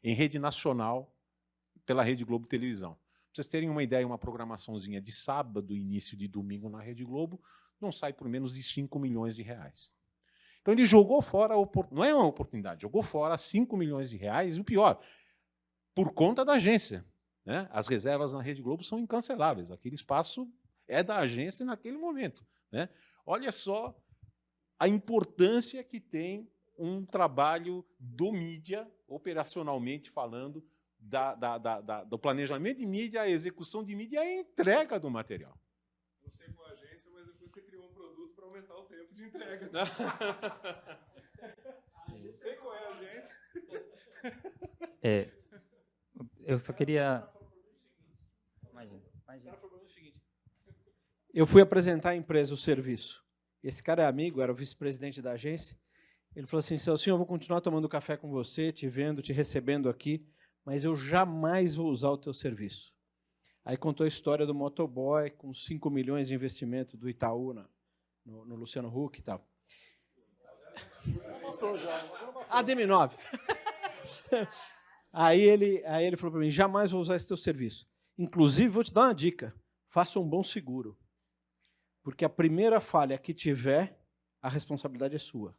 em rede nacional, pela Rede Globo Televisão. Para vocês terem uma ideia, uma programaçãozinha de sábado, início de domingo na Rede Globo, não sai por menos de R$5 milhões. Então ele jogou fora, não é uma oportunidade, jogou fora R$5 milhões, e o pior, por conta da agência. Né? As reservas na Rede Globo são incanceláveis, aquele espaço é da agência naquele momento. Né? Olha só a importância que tem um trabalho do mídia, operacionalmente falando, do planejamento de mídia, a execução de mídia e a entrega do material. Não sei qual agência, mas depois você criou um produto para aumentar o tempo de entrega. Não sei qual é a agência. Eu só queria... Imagina. Eu fui apresentar à empresa o serviço. Esse cara é amigo, era o vice-presidente da agência. Ele falou assim, Celcinho, eu vou continuar tomando café com você, te vendo, te recebendo aqui, mas eu jamais vou usar o teu serviço. Aí contou a história do motoboy com 5 milhões de investimento do Itaú no Luciano Huck e tal. A DM9. Aí ele falou para mim, jamais vou usar esse teu serviço. Inclusive, vou te dar uma dica, faça um bom seguro. Porque a primeira falha que tiver, a responsabilidade é sua.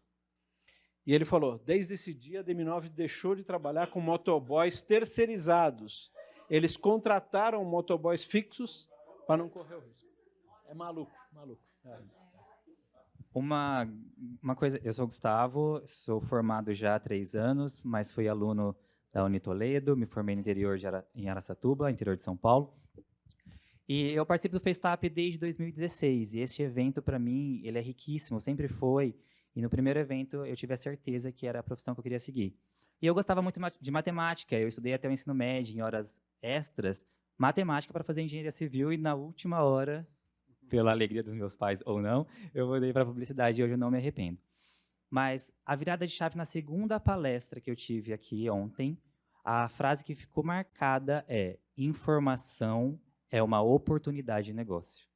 E ele falou, desde esse dia, a DM9 deixou de trabalhar com motoboys terceirizados. Eles contrataram motoboys fixos para não correr o risco. É maluco, maluco. Uma coisa, eu sou Gustavo, sou formado já há 3 anos, mas fui aluno da Unitoledo, me formei no interior em Araçatuba, interior de São Paulo. E eu participo do FESTAP desde 2016, e esse evento, para mim, ele é riquíssimo, sempre foi. E no primeiro evento, eu tive a certeza que era a profissão que eu queria seguir. E eu gostava muito de matemática, eu estudei até o ensino médio, em horas extras, matemática para fazer engenharia civil, e na última hora, pela alegria dos meus pais ou não, eu mudei para publicidade e hoje eu não me arrependo. Mas a virada de chave na segunda palestra que eu tive aqui ontem, a frase que ficou marcada é: informação é uma oportunidade de negócio.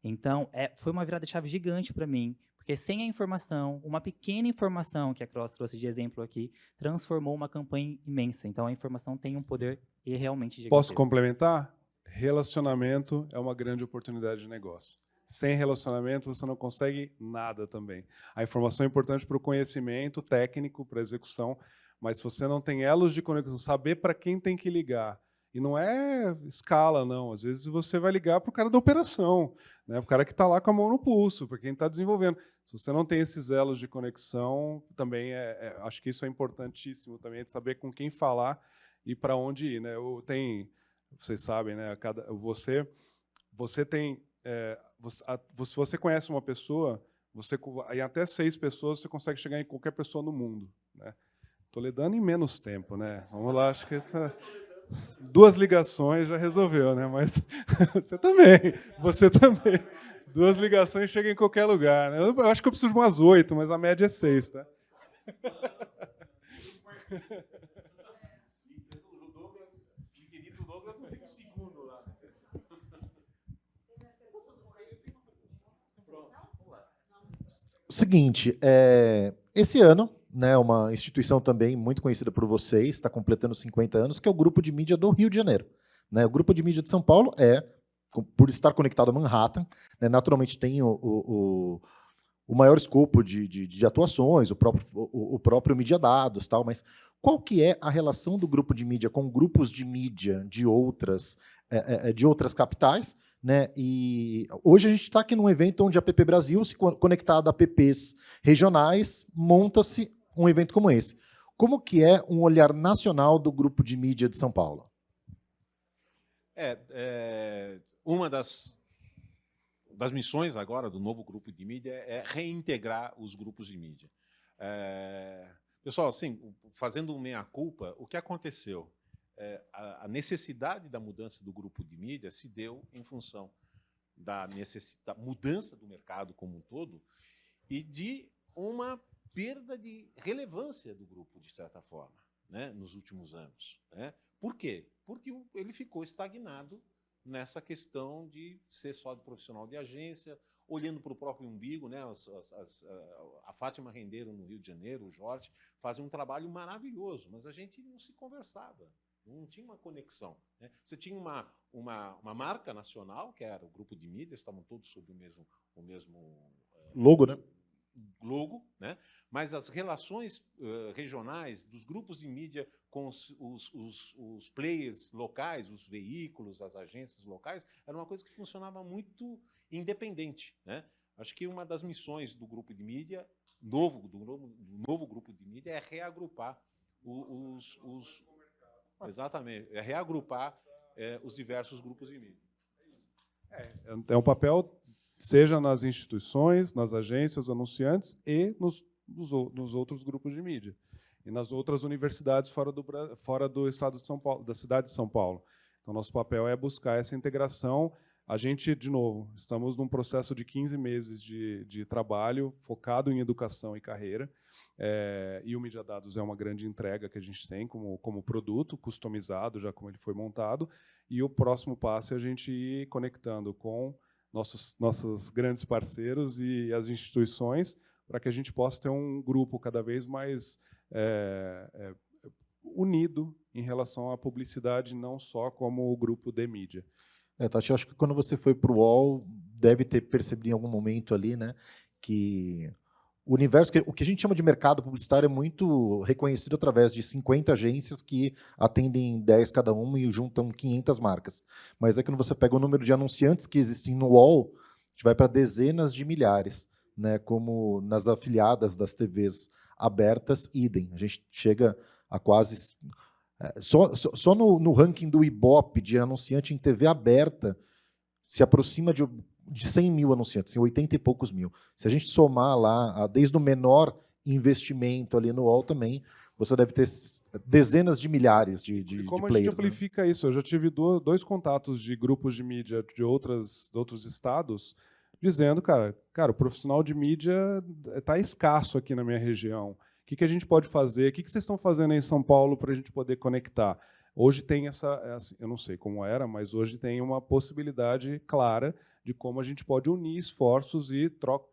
Então, foi uma virada de chave gigante para mim, porque sem a informação, uma pequena informação que a Cross trouxe de exemplo aqui, transformou uma campanha imensa. Então, a informação tem um poder realmente gigantesco. Posso complementar? Relacionamento é uma grande oportunidade de negócio. Sem relacionamento, você não consegue nada também. A informação é importante para o conhecimento técnico, para a execução, mas se você não tem elos de conexão, saber para quem tem que ligar, e não é escala, não. Às vezes você vai ligar para o cara da operação, né? Para o cara que está lá com a mão no pulso, para quem está desenvolvendo. Se você não tem esses elos de conexão, também acho que isso é importantíssimo também, de saber com quem falar e para onde ir, né? Vocês sabem, né? Você tem, se você conhece uma pessoa, em até 6 pessoas você consegue chegar em qualquer pessoa no mundo, né? Toledano em menos tempo, né? Vamos lá, acho que 2 ligações já resolveu, né? Mas você também. 2 ligações chega em qualquer lugar, né? Eu acho que eu preciso de umas 8, mas a média é 6, tá? O seguinte, esse ano, né, uma instituição também muito conhecida por vocês, está completando 50 anos, que é o Grupo de Mídia do Rio de Janeiro. Né? O Grupo de Mídia de São Paulo por estar conectado a Manhattan, né, naturalmente tem o maior escopo de atuações, o próprio Mídia Dados, tal, mas qual que é a relação do Grupo de Mídia com grupos de mídia de outras capitais? Né? E hoje a gente está aqui num evento onde a PP Brasil, se conectada a PPs regionais, monta-se um evento como esse. Como que é um olhar nacional do Grupo de Mídia de São Paulo? Uma das missões agora do novo grupo de mídia é reintegrar os grupos de mídia. Pessoal, assim, fazendo um meia-culpa, o que aconteceu? A necessidade da mudança do grupo de mídia se deu em função da mudança do mercado como um todo e de uma perda de relevância do grupo, de certa forma, né, nos últimos anos. Né? Por quê? Porque ele ficou estagnado nessa questão de ser só de profissional de agência, olhando para o próprio umbigo, né? A Fátima Rendeiro, no Rio de Janeiro, o Jorge, fazem um trabalho maravilhoso, mas a gente não se conversava, não tinha uma conexão. Né? Você tinha uma marca nacional, que era o grupo de mídia, estavam todos sob o mesmo logo, né? Logo, né? Mas as relações regionais dos grupos de mídia com os players locais, os veículos, as agências locais, era uma coisa que funcionava muito independente. Né? Acho que uma das missões do grupo de mídia, do novo grupo de mídia, é reagrupar Exatamente. É reagrupar os diversos grupos de mídia. É um papel, seja nas instituições, nas agências, anunciantes e nos outros grupos de mídia. E nas outras universidades fora do estado de São Paulo, da cidade de São Paulo. Então, nosso papel é buscar essa integração. A gente, de novo, estamos num processo de 15 meses de trabalho focado em educação e carreira. E o Mídia Dados é uma grande entrega que a gente tem como produto, customizado, já como ele foi montado. E o próximo passo é a gente ir conectando com nossos grandes parceiros e as instituições para que a gente possa ter um grupo cada vez mais unido em relação à publicidade, não só como o grupo de mídia. Tati, eu acho que quando você foi para o UOL, deve ter percebido em algum momento ali, né, que o universo, o que a gente chama de mercado publicitário é muito reconhecido através de 50 agências que atendem 10 cada uma e juntam 500 marcas. Mas é que quando você pega o número de anunciantes que existem no UOL, a gente vai para dezenas de milhares, né, como nas afiliadas das TVs abertas, idem. A gente chega a quase... Só no ranking do Ibope de anunciante em TV aberta se aproxima de 100 mil anunciantes, em 80 e poucos mil. Se a gente somar lá, desde o menor investimento ali no UOL também, você deve ter dezenas de milhares de E como players, a gente amplifica isso? Eu já tive dois contatos de grupos de mídia de outros estados dizendo, cara, o profissional de mídia está escasso aqui na minha região. O que a gente pode fazer? O que vocês estão fazendo aí em São Paulo para a gente poder conectar? Hoje tem eu não sei como era, mas hoje tem uma possibilidade clara de como a gente pode unir esforços e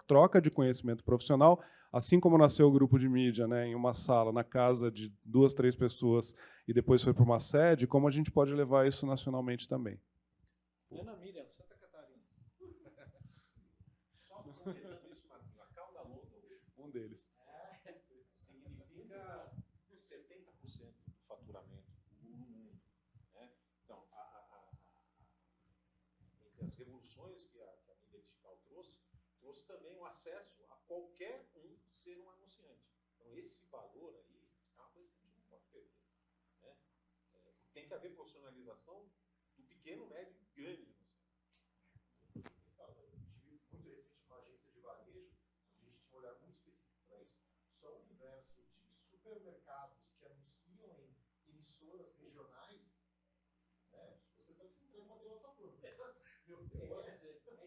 troca de conhecimento profissional, assim como nasceu o grupo de mídia, né, em uma sala, na casa de 2, 3 pessoas, e depois foi para uma sede, como a gente pode levar isso nacionalmente também. Ana Miriam, Santa Catarina. Só completando isso, Marquinhos, a cauda longa, Um deles. significa 70% do faturamento no mundo. Né? Então, entre as revoluções que a mídia digital trouxe também o acesso a qualquer um ser um anunciante. Então, esse valor aí é uma coisa que a gente não pode perder. Né? Tem que haver profissionalização do pequeno, médio e grande anunciante. Muito recente uma agência de varejo, a gente tinha um olhar muito específico para isso. Só o universo de supermercados que anunciam em emissoras regionais, né? Você sabe que você entrega material dessa turma.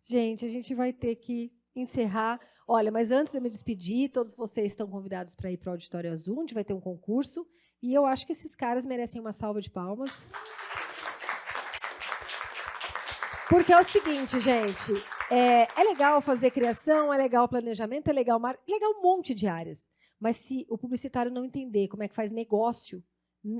Gente, a gente vai ter que encerrar. Olha, mas antes de eu me despedir, todos vocês estão convidados para ir para o Auditório Azul, onde vai ter um concurso, e eu acho que esses caras merecem uma salva de palmas. Porque é o seguinte, gente, é legal fazer criação, é legal planejamento, é legal um monte de áreas, mas se o publicitário não entender como é que faz negócio,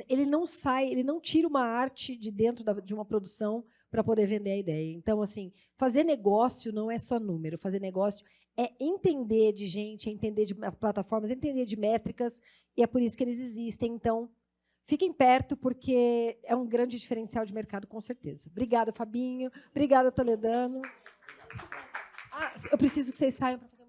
ele não tira uma arte de dentro de uma produção para poder vender a ideia. Então, assim, fazer negócio não é só número, fazer negócio é entender de gente, é entender de plataformas, é entender de métricas, e é por isso que eles existem. Então, fiquem perto, porque é um grande diferencial de mercado, com certeza. Obrigada, Fabinho. Obrigada, Toledano. Eu preciso que vocês saiam para fazer